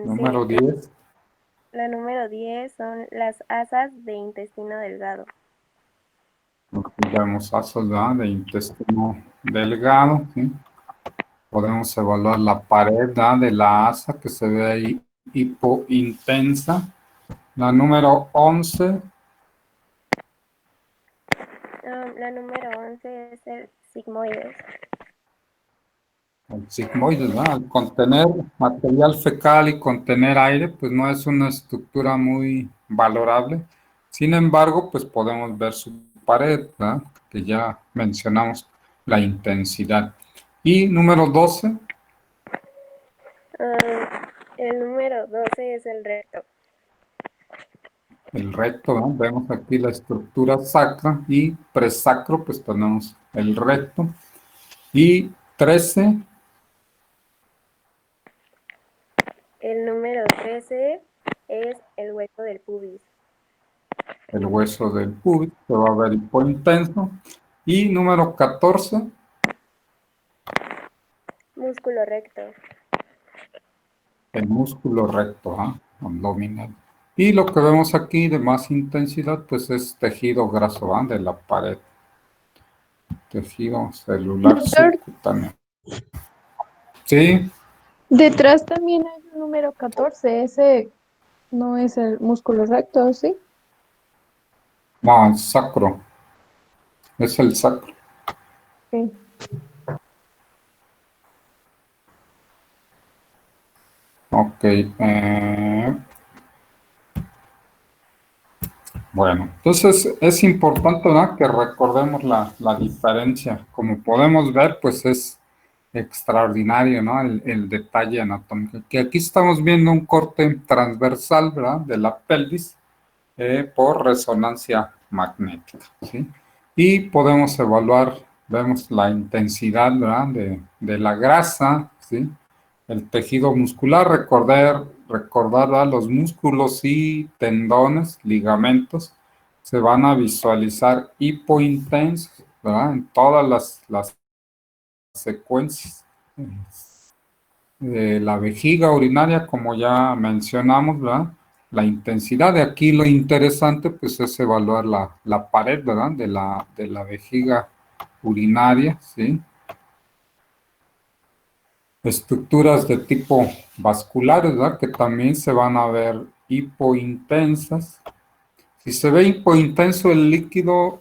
Número Sí, 10. la número 10 son las asas de intestino delgado. Vemos asas, ¿verdad?, de intestino delgado, ¿sí? Podemos evaluar la pared, ¿verdad?, de la asa que se ve ahí hipointensa. La número 11. La número 11 es el sigmoides. El sigmoide, ¿verdad? Al contener material fecal y contener aire, pues no es una estructura muy valorable. Sin embargo, pues podemos ver su pared, ¿verdad?, que ya mencionamos la intensidad. Y número 12. El número 12 es el recto. El recto, ¿no? Vemos aquí la estructura sacra y presacro, pues tenemos el recto. Y 13. El número 13 es el hueso del pubis. El hueso del pubis, que va a ver hipointenso. Y número 14. Músculo recto. El músculo recto, ¿ah? Abdominal. Y lo que vemos aquí de más intensidad, pues es tejido graso, ¿ah?, de la pared. Tejido celular Doctor, subcutáneo. Sí, detrás también hay un número 14. Ese no es el músculo recto, ¿sí? no, el sacro. Es el sacro. Sí. Ok. Bueno, entonces es importante, ¿verdad?, que recordemos la diferencia. Como podemos ver, pues es extraordinario, ¿no?, el detalle anatómico. Que aquí estamos viendo un corte transversal, ¿verdad?, de la pelvis por resonancia magnética, ¿sí? Y podemos evaluar, vemos la intensidad, ¿verdad?, de la grasa, ¿sí? El tejido muscular, recordar, ¿verdad?, los músculos y tendones, ligamentos, se van a visualizar hipointensos, ¿verdad?, en todas las secuencias. La vejiga urinaria, como ya mencionamos, ¿verdad? La intensidad de aquí, lo interesante, pues es evaluar la pared, ¿verdad?, de la vejiga urinaria, ¿sí? Estructuras de tipo vasculares, ¿verdad?, que también se van a ver hipointensas. Si se ve hipointenso el líquido,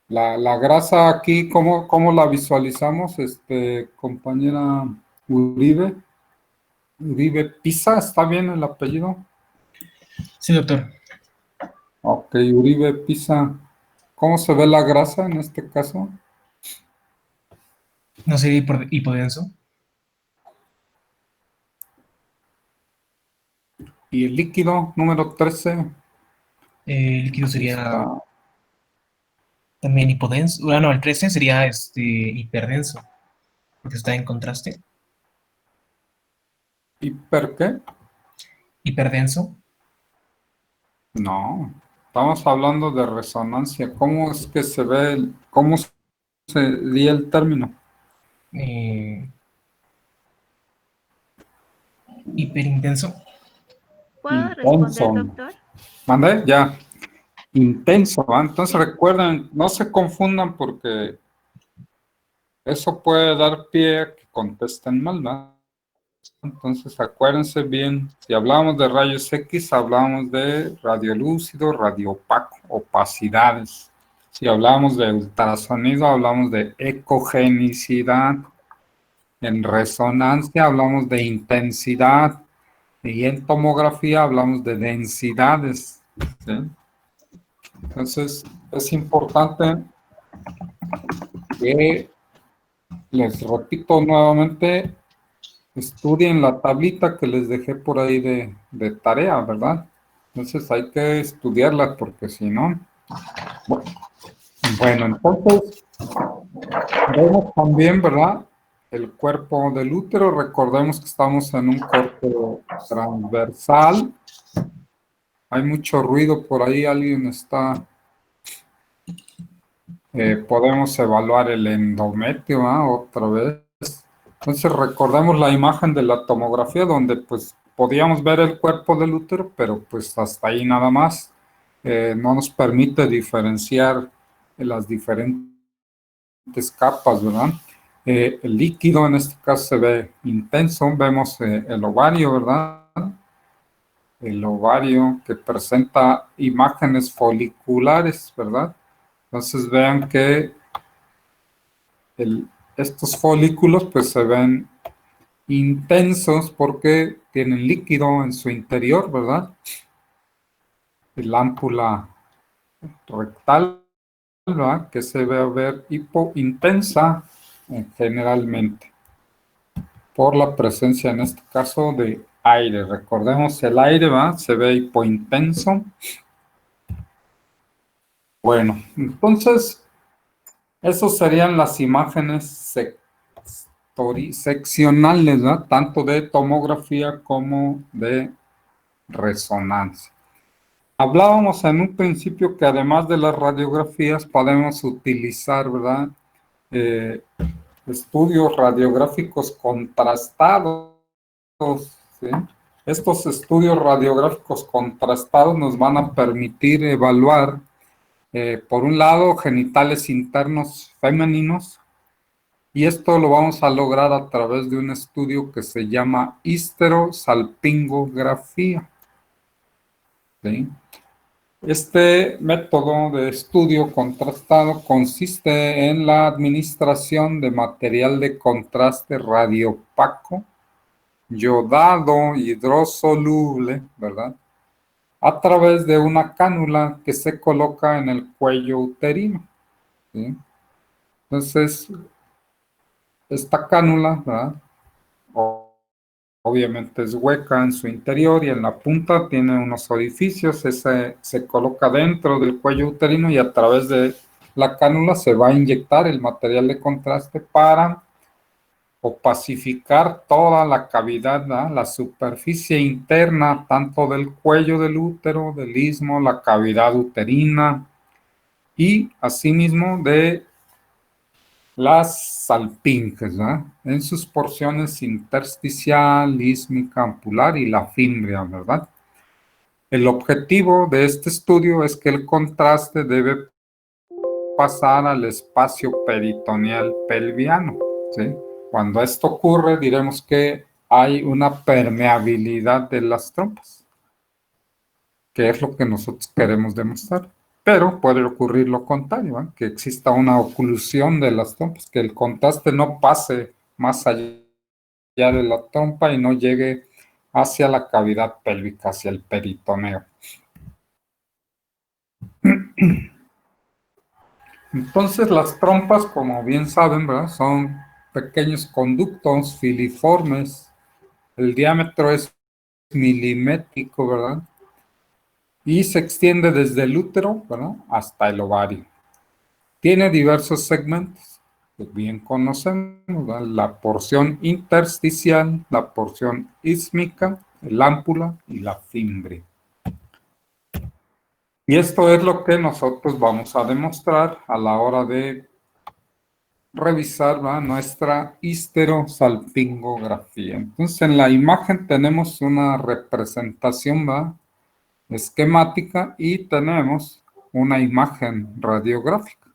la grasa aquí, ¿cómo la visualizamos, compañera Uribe? Uribe Pisa, ¿está bien el apellido? Sí, doctor. Ok, Uribe Pisa. ¿Cómo se ve la grasa en este caso? ¿No sería hipodenso? Y el líquido número 13 El líquido sería está también hipodenso. Bueno, el 13 sería hiperdenso, porque está en contraste. ¿hiper qué? Hiperdenso. No, estamos hablando de resonancia. ¿Cómo es que se ve, cómo sería el término? Hiperintenso. ¿Puedo responder, Intenso. doctor? ¿Mandé? Ya. Intenso, ¿va? Entonces recuerden, no se confundan porque eso puede dar pie a que contesten mal, ¿no? Entonces acuérdense bien, si hablamos de rayos X, hablamos de radiolúcido, radioopaco, opacidades. Si hablamos de ultrasonido, hablamos de ecogenicidad. En resonancia hablamos de intensidad. Y en tomografía hablamos de densidades. ¿Sí? Entonces es importante que, les repito nuevamente, estudien la tablita que les dejé por ahí de tarea, ¿verdad? Entonces hay que estudiarla porque si no... Bueno, entonces vemos también, ¿verdad? El cuerpo del útero. Recordemos que estamos en un cuerpo transversal. Hay mucho ruido por ahí, alguien está... podemos evaluar el endometrio, ¿ah? Otra vez. Entonces recordemos la imagen de la tomografía donde pues podíamos ver el cuerpo del útero, pero pues hasta ahí nada más. No nos permite diferenciar las diferentes capas, ¿verdad? El líquido en este caso se ve intenso, vemos el ovario, ¿verdad? El ovario que presenta imágenes foliculares, ¿verdad? Entonces vean que estos folículos pues se ven intensos porque tienen líquido en su interior, ¿verdad? El ámpula rectal, ¿verdad? Que se ve a ver hipointensa generalmente por la presencia en este caso de aire. Recordemos el aire, ¿verdad? Se ve hipointenso. Bueno, entonces esas serían las imágenes seccionales, ¿verdad? Tanto de tomografía como de resonancia. Hablábamos en un principio que además de las radiografías podemos utilizar, ¿verdad? Estudios radiográficos contrastados, ¿sí? Estos estudios radiográficos contrastados nos van a permitir evaluar, por un lado, genitales internos femeninos, y esto lo vamos a lograr a través de un estudio que se llama histerosalpingografía. ¿Sí? Este método de estudio contrastado consiste en la administración de material de contraste radiopaco, yodado, hidrosoluble, ¿verdad? A través de una cánula que se coloca en el cuello uterino. ¿Sí? Entonces, esta cánula, ¿verdad? Obviamente es hueca en su interior y en la punta tiene unos orificios. Ese se coloca dentro del cuello uterino y a través de la cánula se va a inyectar el material de contraste para opacificar toda la cavidad, ¿no? La superficie interna, tanto del cuello del útero, del istmo, la cavidad uterina y asimismo de las salpinges, ¿verdad? En sus porciones intersticial, ísmica, ampular y la fímbria, ¿verdad? El objetivo de este estudio es que el contraste debe pasar al espacio peritoneal pelviano, ¿sí? Cuando esto ocurre, diremos que hay una permeabilidad de las trompas, que es lo que nosotros queremos demostrar. Pero puede ocurrir lo contrario, ¿eh? Que exista una oclusión de las trompas, que el contraste no pase más allá de la trompa y no llegue hacia la cavidad pélvica, hacia el peritoneo. Entonces las trompas, como bien saben, ¿verdad? Son pequeños conductos filiformes. El diámetro es milimétrico, ¿verdad? Y se extiende desde el útero, ¿verdad? Hasta el ovario. Tiene diversos segmentos que bien conocemos, ¿verdad? La porción intersticial, la porción ísmica, el ámpula y la fimbre. Y esto es lo que nosotros vamos a demostrar a la hora de revisar, ¿verdad? Nuestra histerosalpingografía. Entonces, en la imagen tenemos una representación, ¿verdad? Esquemática y tenemos una imagen radiográfica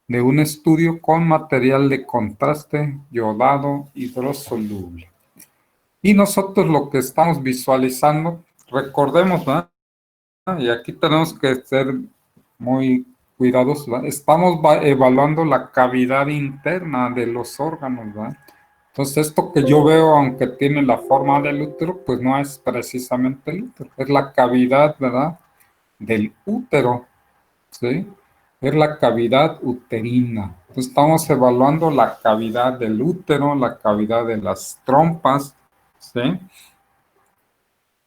de un estudio con material de contraste yodado hidrosoluble. Y nosotros lo que estamos visualizando, recordemos, ¿verdad? Y aquí tenemos que ser muy cuidadosos, ¿verdad? Estamos evaluando la cavidad interna de los órganos, ¿verdad? Entonces, esto que yo veo, aunque tiene la forma del útero, pues no es precisamente el útero, es la cavidad, ¿verdad? Del útero, ¿sí? Es la cavidad uterina. Entonces, estamos evaluando la cavidad del útero, la cavidad de las trompas, ¿sí?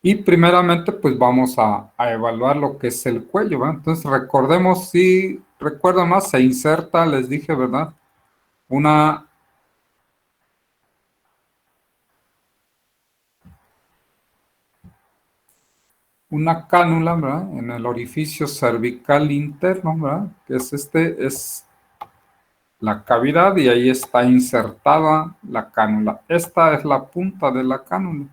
Y primeramente, pues vamos a evaluar lo que es el cuello, ¿verdad? Entonces, recordemos, si recuerdan más, se inserta, les dije, ¿verdad? Una cánula, ¿verdad? En el orificio cervical interno, ¿verdad? Que es la cavidad y ahí está insertada la cánula. Esta es la punta de la cánula.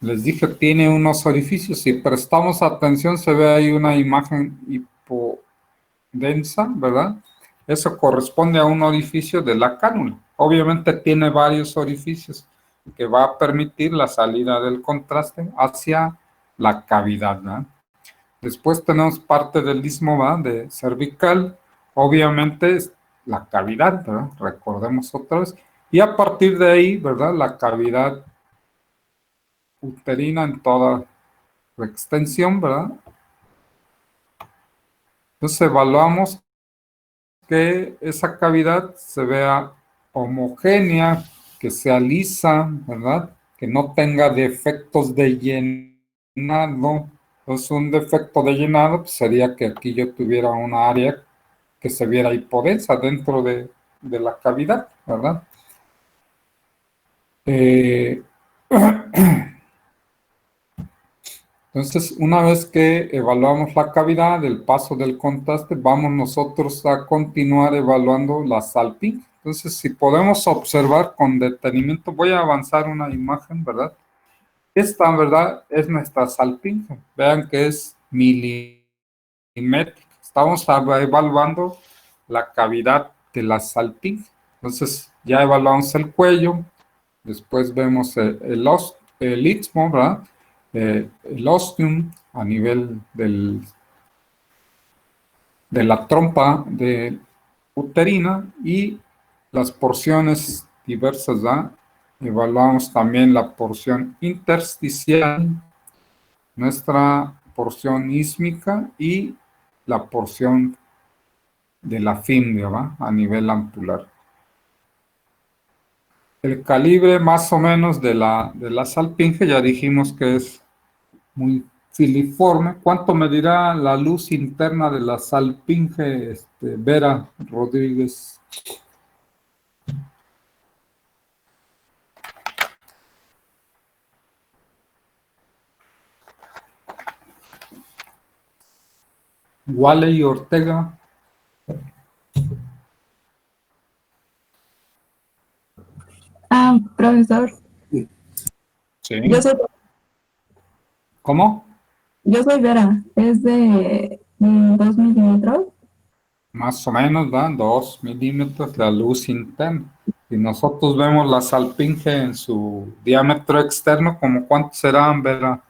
Les dije, tiene unos orificios. Si prestamos atención, se ve ahí una imagen hipodensa, ¿verdad? Eso corresponde a un orificio de la cánula. Obviamente tiene varios orificios que va a permitir la salida del contraste hacia la cavidad, ¿verdad? Después tenemos parte del istmo, ¿verdad? De cervical. Obviamente es la cavidad, ¿verdad? Recordemos otra vez. Y a partir de ahí, ¿verdad? La cavidad uterina en toda su extensión, ¿verdad? Entonces evaluamos que esa cavidad se vea homogénea, que sea lisa, ¿verdad? Que no tenga defectos de llenado. Entonces un defecto de llenado pues, sería que aquí yo tuviera una área que se viera hipodensa dentro de la cavidad, ¿verdad? Entonces, una vez que evaluamos la cavidad, el paso del contraste, vamos nosotros a continuar evaluando la salpinge. Entonces, si podemos observar con detenimiento, voy a avanzar una imagen, ¿verdad? Esta, ¿verdad? Es nuestra salpinge. Vean que es milimétrica. Estamos evaluando la cavidad de la salpinge. Entonces, ya evaluamos el cuello. Después vemos el istmo, ¿verdad? El ostium a nivel de la trompa uterina y las porciones diversas, ¿verdad? Evaluamos también la porción intersticial, nuestra porción ísmica y la porción de la fimbre, ¿verdad? A nivel ampular. El calibre más o menos de la salpinge ya dijimos que es muy filiforme. ¿Cuánto medirá la luz interna de la salpinge, Vera Rodríguez? Wally Ortega. Profesor. Sí. Yo soy, ¿Cómo? yo soy Vera, es de 2 milímetros. Más o menos, ¿verdad? 2 milímetros la luz interna. Si nosotros vemos la salpinge en su diámetro externo, ¿como cuánto serán, Vera?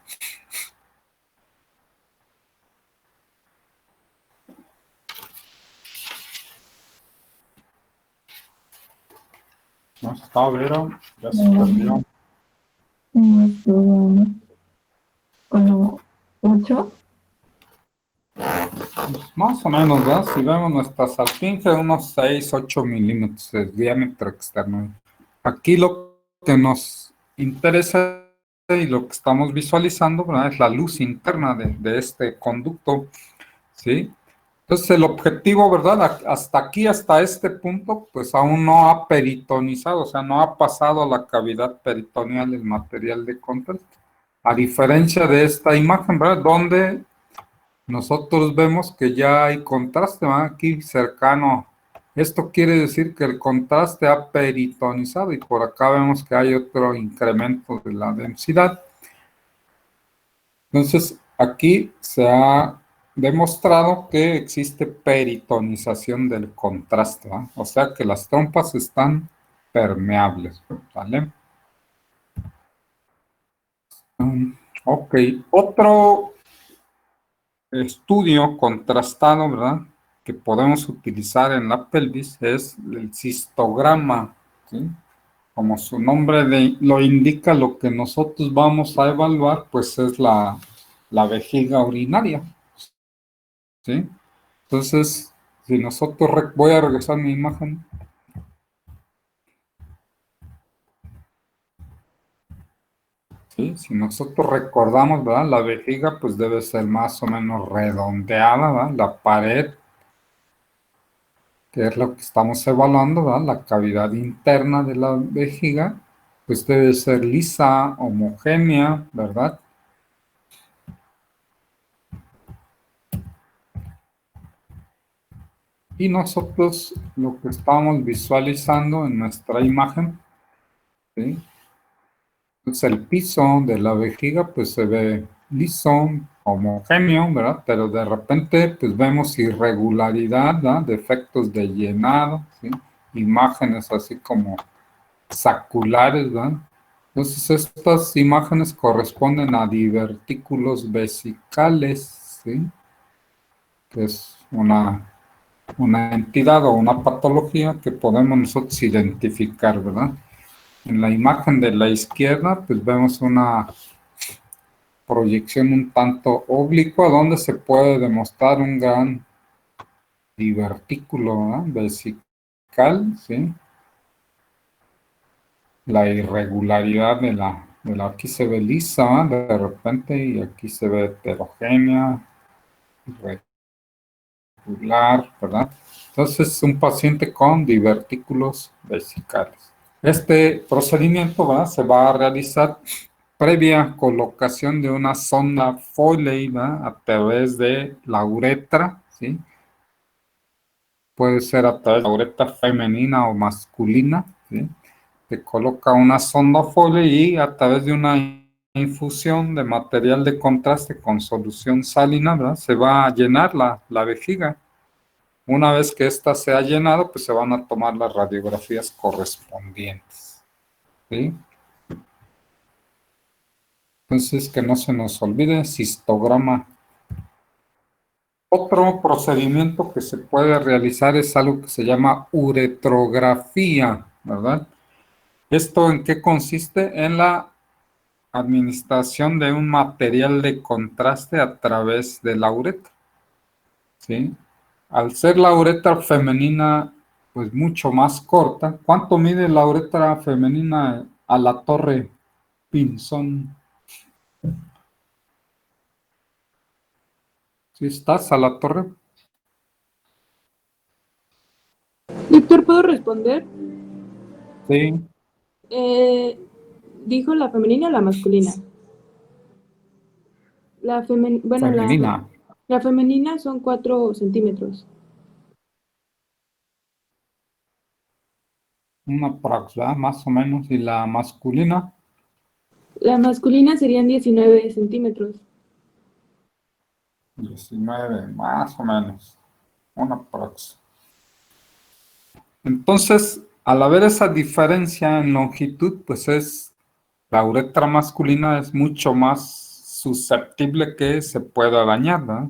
No está, Vera, ya se perdió. Como 8. Más o menos, ¿verdad? Si vemos nuestra salpinge, unos 6, 8 milímetros de diámetro externo. Aquí lo que nos interesa y lo que estamos visualizando, ¿verdad? Es la luz interna de este conducto, ¿sí? Entonces el objetivo, ¿verdad? Hasta aquí, hasta este punto, pues aún no ha peritonizado, o sea, no ha pasado a la cavidad peritoneal el material de contraste. A diferencia de esta imagen, ¿verdad? Donde nosotros vemos que ya hay contraste, ¿verdad? Aquí cercano. Esto quiere decir que el contraste ha peritonizado y por acá vemos que hay otro incremento de la densidad. Entonces, aquí se ha demostrado que existe peritonización del contraste, ¿verdad? O sea que las trompas están permeables, ¿vale? Ok, otro estudio contrastado, ¿verdad? Que podemos utilizar en la pelvis es el cistograma, ¿sí? Como su nombre lo indica, lo que nosotros vamos a evaluar, pues es la vejiga urinaria, ¿sí? Entonces, si nosotros, voy a regresar mi imagen. ¿Sí? Si nosotros recordamos, ¿verdad? La vejiga pues debe ser más o menos redondeada, ¿verdad? La pared, que es lo que estamos evaluando, ¿verdad? La cavidad interna de la vejiga, pues debe ser lisa, homogénea, ¿verdad? Y nosotros lo que estamos visualizando en nuestra imagen, ¿sí? Entonces el piso de la vejiga pues se ve liso, homogéneo, ¿verdad? Pero de repente pues vemos irregularidad, ¿verdad? Defectos de llenado, ¿sí? Imágenes así como saculares, ¿verdad? Entonces estas imágenes corresponden a divertículos vesicales, ¿sí? Que es una entidad o una patología que podemos nosotros identificar, ¿verdad? En la imagen de la izquierda, pues vemos una proyección un tanto oblicua donde se puede demostrar un gran divertículo, ¿verdad? Vesical, ¿sí? La irregularidad de la aquí se ve lisa, ¿verdad? De repente, y aquí se ve heterogénea, irregular, ¿verdad? Entonces, un paciente con divertículos vesicales. Este procedimiento, ¿verdad? Se va a realizar previa colocación de una sonda Foley, ¿verdad? A través de la uretra, ¿sí? Puede ser a través de la uretra femenina o masculina, ¿sí? Se coloca una sonda Foley y a través de una infusión de material de contraste con solución salina, ¿verdad? Se va a llenar la vejiga. Una vez que ésta se ha llenado, pues se van a tomar las radiografías correspondientes, ¿sí? Entonces, que no se nos olvide, cistograma. Otro procedimiento que se puede realizar es algo que se llama uretrografía, ¿verdad? ¿Esto en qué consiste? En la administración de un material de contraste a través de la uretra, ¿sí? Al ser la uretra femenina, pues mucho más corta. ¿Cuánto mide la uretra femenina a la torre Pinzón? ¿Sí estás a la torre? Víctor, ¿puedo responder? Sí. ¿Dijo la femenina o la masculina? Bueno, Femenina. la femenina son 4 centímetros. Una proximidad más o menos. ¿Y la masculina? La masculina serían 19 centímetros. 19, más o menos. Una prox. Entonces, al haber esa diferencia en longitud, pues la uretra masculina es mucho más susceptible que se pueda dañar, ¿verdad?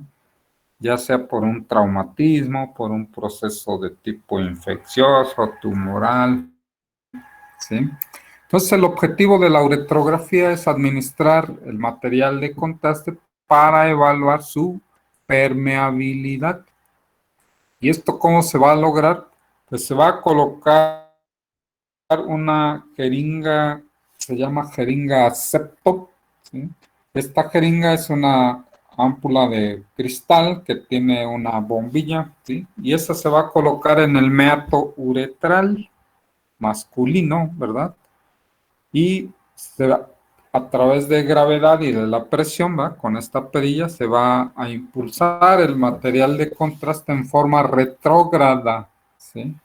Ya sea por un traumatismo, por un proceso de tipo infeccioso, tumoral, ¿sí? Entonces, el objetivo de la uretrografía es administrar el material de contraste para evaluar su permeabilidad. ¿Y esto cómo se va a lograr? Pues se va a colocar una jeringa, se llama jeringa septo, ¿sí? Esta jeringa es una ámpula de cristal que tiene una bombilla, ¿sí? Y esa se va a colocar en el meato uretral masculino, ¿verdad? Y a través de gravedad y de la presión, ¿va? Con esta perilla se va a impulsar el material de contraste en forma retrógrada, ¿sí?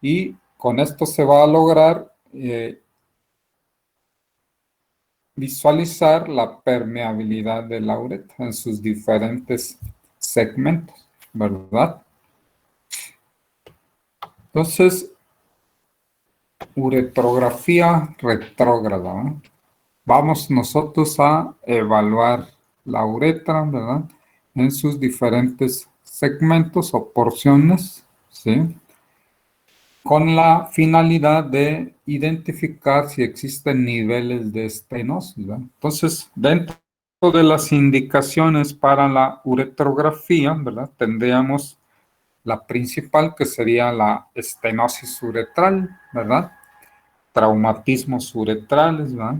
Y con esto se va a lograr visualizar la permeabilidad de la uretra en sus diferentes segmentos, ¿verdad? Entonces, uretrografía retrógrada, ¿no? Vamos nosotros a evaluar la uretra, ¿verdad? En sus diferentes segmentos o porciones, ¿sí? Con la finalidad de identificar si existen niveles de estenosis, ¿verdad? Entonces, dentro de las indicaciones para la uretrografía, ¿verdad? Tendríamos la principal, que sería la estenosis uretral, ¿verdad? Traumatismos uretrales, ¿verdad?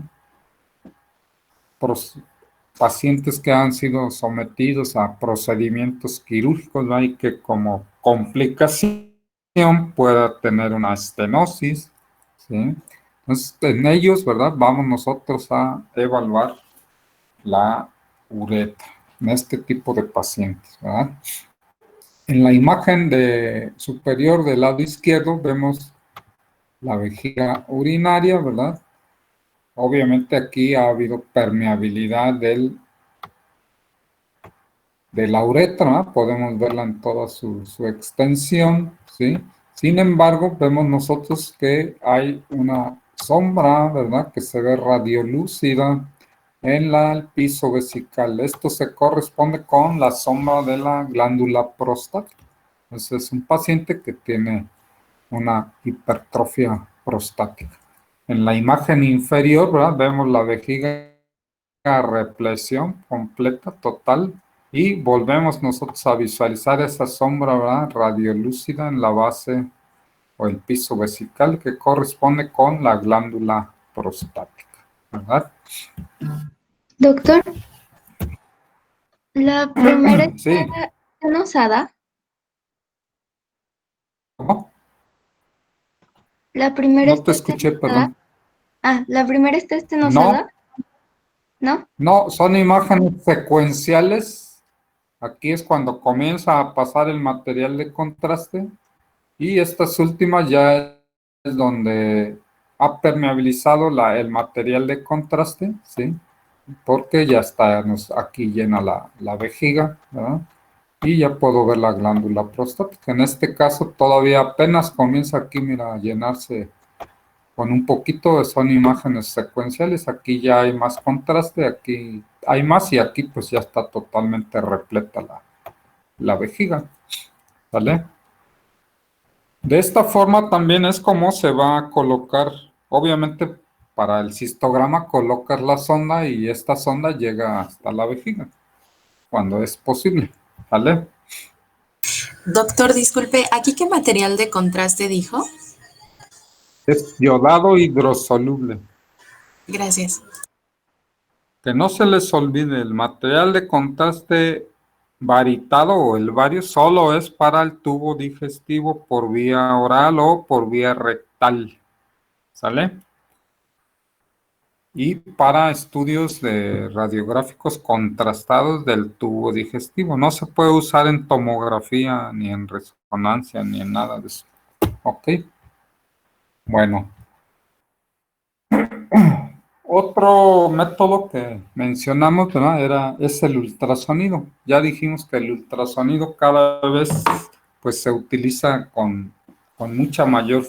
Pacientes que han sido sometidos a procedimientos quirúrgicos, ¿verdad? Y que como complicación pueda tener una estenosis, ¿sí? Entonces, en ellos, ¿verdad? Vamos nosotros a evaluar la uretra en este tipo de pacientes, ¿verdad? En la imagen superior del lado izquierdo vemos la vejiga urinaria, ¿verdad? Obviamente aquí ha habido permeabilidad de la uretra, ¿no? Podemos verla en toda su extensión, ¿sí? Sin embargo, vemos nosotros que hay una sombra, ¿verdad? Que se ve radiolúcida en el piso vesical. Esto se corresponde con la sombra de la glándula prostática. Entonces es un paciente que tiene una hipertrofia prostática. En la imagen inferior, ¿verdad? Vemos la vejiga represión completa, total, y volvemos nosotros a visualizar esa sombra, ¿verdad? Radiolúcida en la base o el piso vesical que corresponde con la glándula prostática, ¿verdad? Doctor, la primera Sí. está estenosada. ¿Cómo? La primera No está te escuché, estenosada. perdón. Ah, la primera está estenosada. ¿No? No, son imágenes secuenciales. Aquí es cuando comienza a pasar el material de contraste y estas últimas ya es donde ha permeabilizado el material de contraste, ¿sí? Porque ya está aquí llena la vejiga, ¿verdad? Y ya puedo ver la glándula prostática. En este caso todavía apenas comienza aquí, mira, a llenarse con un poquito, son imágenes secuenciales. Aquí ya hay más contraste, aquí hay más y aquí pues ya está totalmente repleta la vejiga, ¿vale? De esta forma también es como se va a colocar, obviamente para el cistograma colocas la sonda y esta sonda llega hasta la vejiga, cuando es posible, ¿vale? Doctor, disculpe, ¿aquí qué material de contraste dijo? Es iodado hidrosoluble. Gracias. Que no se les olvide, el material de contraste varitado o el vario solo es para el tubo digestivo por vía oral o por vía rectal, ¿sale? Y para estudios radiográficos contrastados del tubo digestivo. No se puede usar en tomografía, ni en resonancia, ni en nada de eso. ¿Ok? Bueno. Otro método que mencionamos, ¿verdad? Es el ultrasonido. Ya dijimos que el ultrasonido cada vez pues, se utiliza con mucha mayor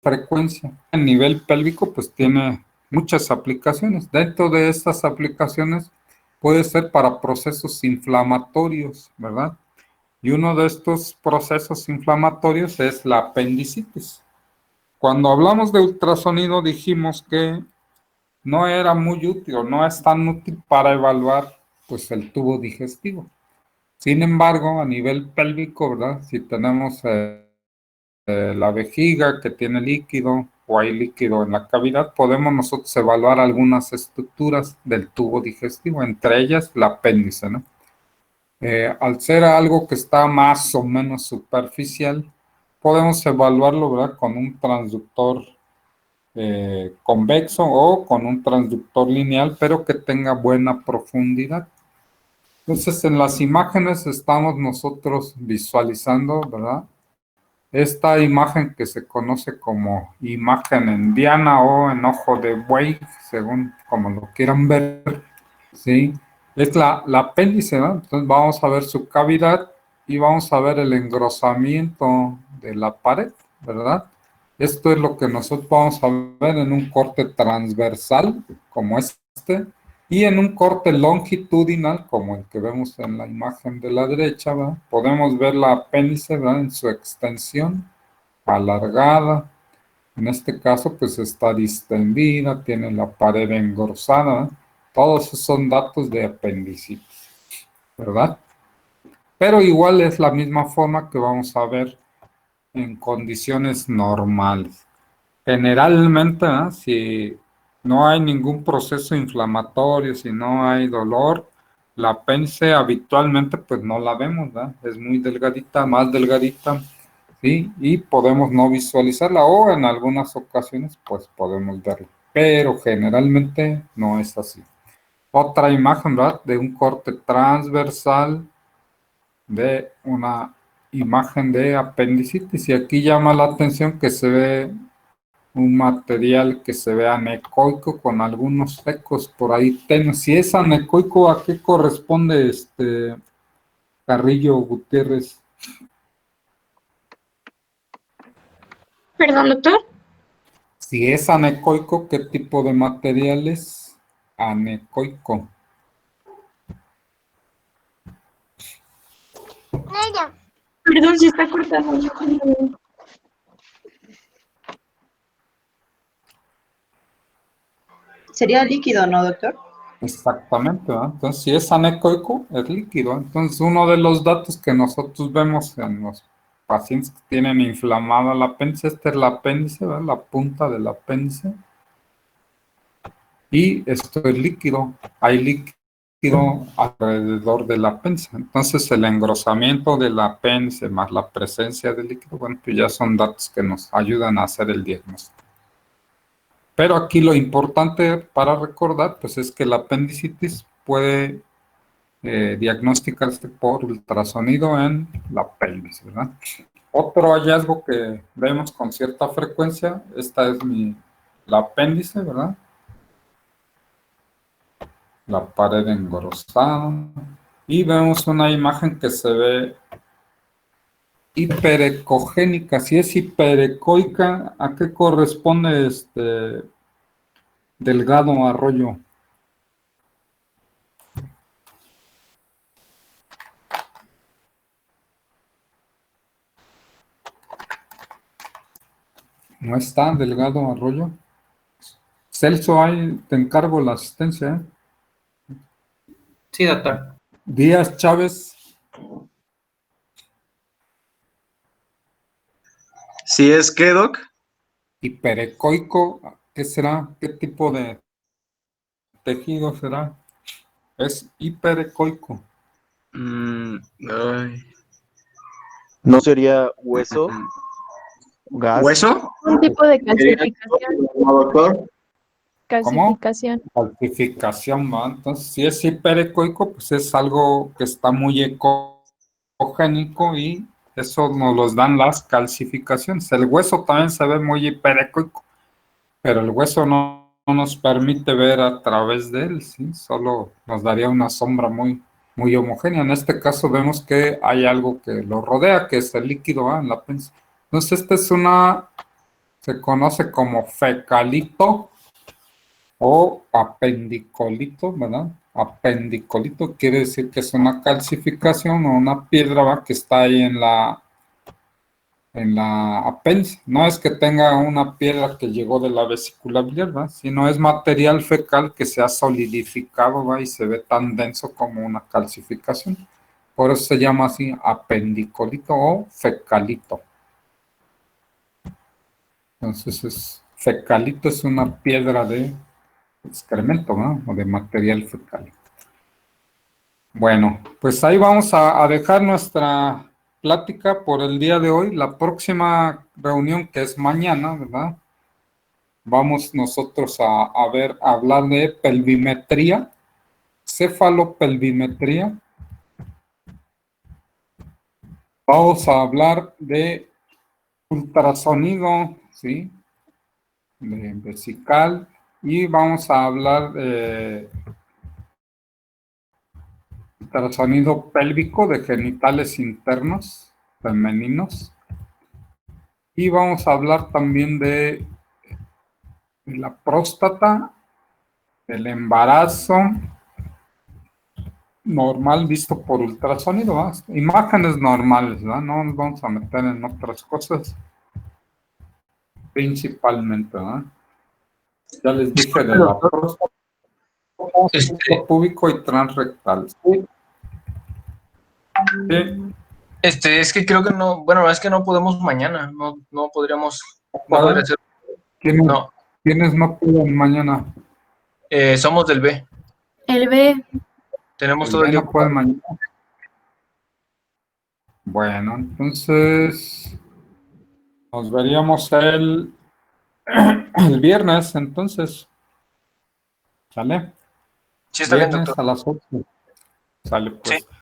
frecuencia. El nivel pélvico pues tiene muchas aplicaciones. Dentro de estas aplicaciones puede ser para procesos inflamatorios, ¿verdad? Y uno de estos procesos inflamatorios es la apendicitis. Cuando hablamos de ultrasonido dijimos que no era muy útil, no es tan útil para evaluar pues el tubo digestivo. Sin embargo, a nivel pélvico, ¿verdad? Si tenemos la vejiga que tiene líquido o hay líquido en la cavidad, podemos nosotros evaluar algunas estructuras del tubo digestivo, entre ellas el apéndice, ¿no? Al ser algo que está más o menos superficial, podemos evaluarlo, ¿verdad? Con un transductor convexo o con un transductor lineal, pero que tenga buena profundidad. Entonces, en las imágenes estamos nosotros visualizando, ¿verdad? Esta imagen que se conoce como imagen en diana o en ojo de buey, según como lo quieran ver, ¿sí? Es la apéndice, ¿no? Entonces vamos a ver su cavidad y vamos a ver el engrosamiento de la pared, ¿verdad? Esto es lo que nosotros vamos a ver en un corte transversal, como este, y en un corte longitudinal, como el que vemos en la imagen de la derecha, ¿verdad? Podemos ver la apéndice, ¿verdad? En su extensión alargada. En este caso, pues está distendida, tiene la pared engrosada, ¿verdad? Todos esos son datos de apendicitis, ¿verdad? Pero igual es la misma forma que vamos a ver en condiciones normales. Generalmente, ¿eh? Si no hay ningún proceso inflamatorio, si no hay dolor, la apéndice habitualmente pues no la vemos, ¿verdad? Es muy delgadita, más delgadita, ¿sí? Y podemos no visualizarla o en algunas ocasiones pues podemos verla, pero generalmente no es así. Otra imagen, ¿verdad? De un corte transversal de una imagen de apendicitis. Y aquí llama la atención que se ve un material que se ve anecoico con algunos ecos por ahí tenues. Si es anecoico, ¿a qué corresponde Carrillo Gutiérrez? Perdón, doctor. Si es anecoico, ¿qué tipo de material es anecoico? Perdón, si está cortando. Sería líquido, ¿no, doctor? Exactamente, ¿verdad? Entonces, si es anecoico, es líquido. Entonces, uno de los datos que nosotros vemos en los pacientes que tienen inflamado el apéndice, este es el apéndice, ¿verdad? La punta del apéndice. Y esto es líquido. Hay líquido alrededor del apéndice. Entonces, el engrosamiento del apéndice más la presencia de líquido, bueno, pues ya son datos que nos ayudan a hacer el diagnóstico. Pero aquí lo importante para recordar, pues es que la apendicitis puede diagnosticarse por ultrasonido en la pelvis, ¿verdad? Otro hallazgo que vemos con cierta frecuencia, esta es la apéndice, ¿verdad? La pared engrosada. Y vemos una imagen que se ve hiperecogénica. Si es hiperecoica, ¿a qué corresponde Delgado Arroyo? ¿No está Delgado Arroyo? Celso, ahí te encargo la asistencia, ¿eh? Sí, doctor. Díaz Chávez. ¿Sí es qué, doc? Hiperecoico, ¿qué será? ¿Qué tipo de tejido será? Es hiperecoico. Ay. ¿No sería hueso? ¿Gas? ¿Hueso? Un tipo de calcificación. Doctor? Calcificación. Calcificación, ¿va? Entonces, si es hiperecoico, pues es algo que está muy ecogénico y eso nos los dan las calcificaciones. El hueso también se ve muy hiperecoico, pero el hueso no nos permite ver a través de él, ¿sí? Solo nos daría una sombra muy homogénea. En este caso vemos que hay algo que lo rodea, que es el líquido, ¿va? En la apéndice. Entonces, se conoce como fecalito o apendicolito, ¿verdad? Apendicolito quiere decir que es una calcificación o una piedra, ¿va? Que está ahí en la apéndice. No es que tenga una piedra que llegó de la vesícula biliar, ¿va? Sino es material fecal que se ha solidificado, ¿va? Y se ve tan denso como una calcificación. Por eso se llama así apendicolito o fecalito. Entonces, fecalito es una piedra de excremento, ¿no? O de material fecal. Bueno, pues ahí vamos a dejar nuestra plática por el día de hoy. La próxima reunión, que es mañana, ¿verdad? Vamos nosotros a hablar de pelvimetría, cefalopelvimetría. Vamos a hablar de ultrasonido, ¿sí? De vesical. Y vamos a hablar de ultrasonido pélvico de genitales internos femeninos. Y vamos a hablar también de la próstata, del embarazo normal visto por ultrasonido, ¿verdad? Imágenes normales, ¿verdad? No nos vamos a meter en otras cosas principalmente, ¿verdad? Ya les dije de la próstata, púbico y transrectal. ¿Sí? Sí. Es que creo que no, bueno, es que no podemos mañana, no podríamos, no podría ser. ¿Quiénes no pueden mañana? Somos del B. El B. Tenemos todo el día. No pueden mañana. Bueno, entonces nos veríamos el viernes, entonces. ¿Sale? Sí, está bien, Viernes doctor. a las 8. Sale, pues. Sí.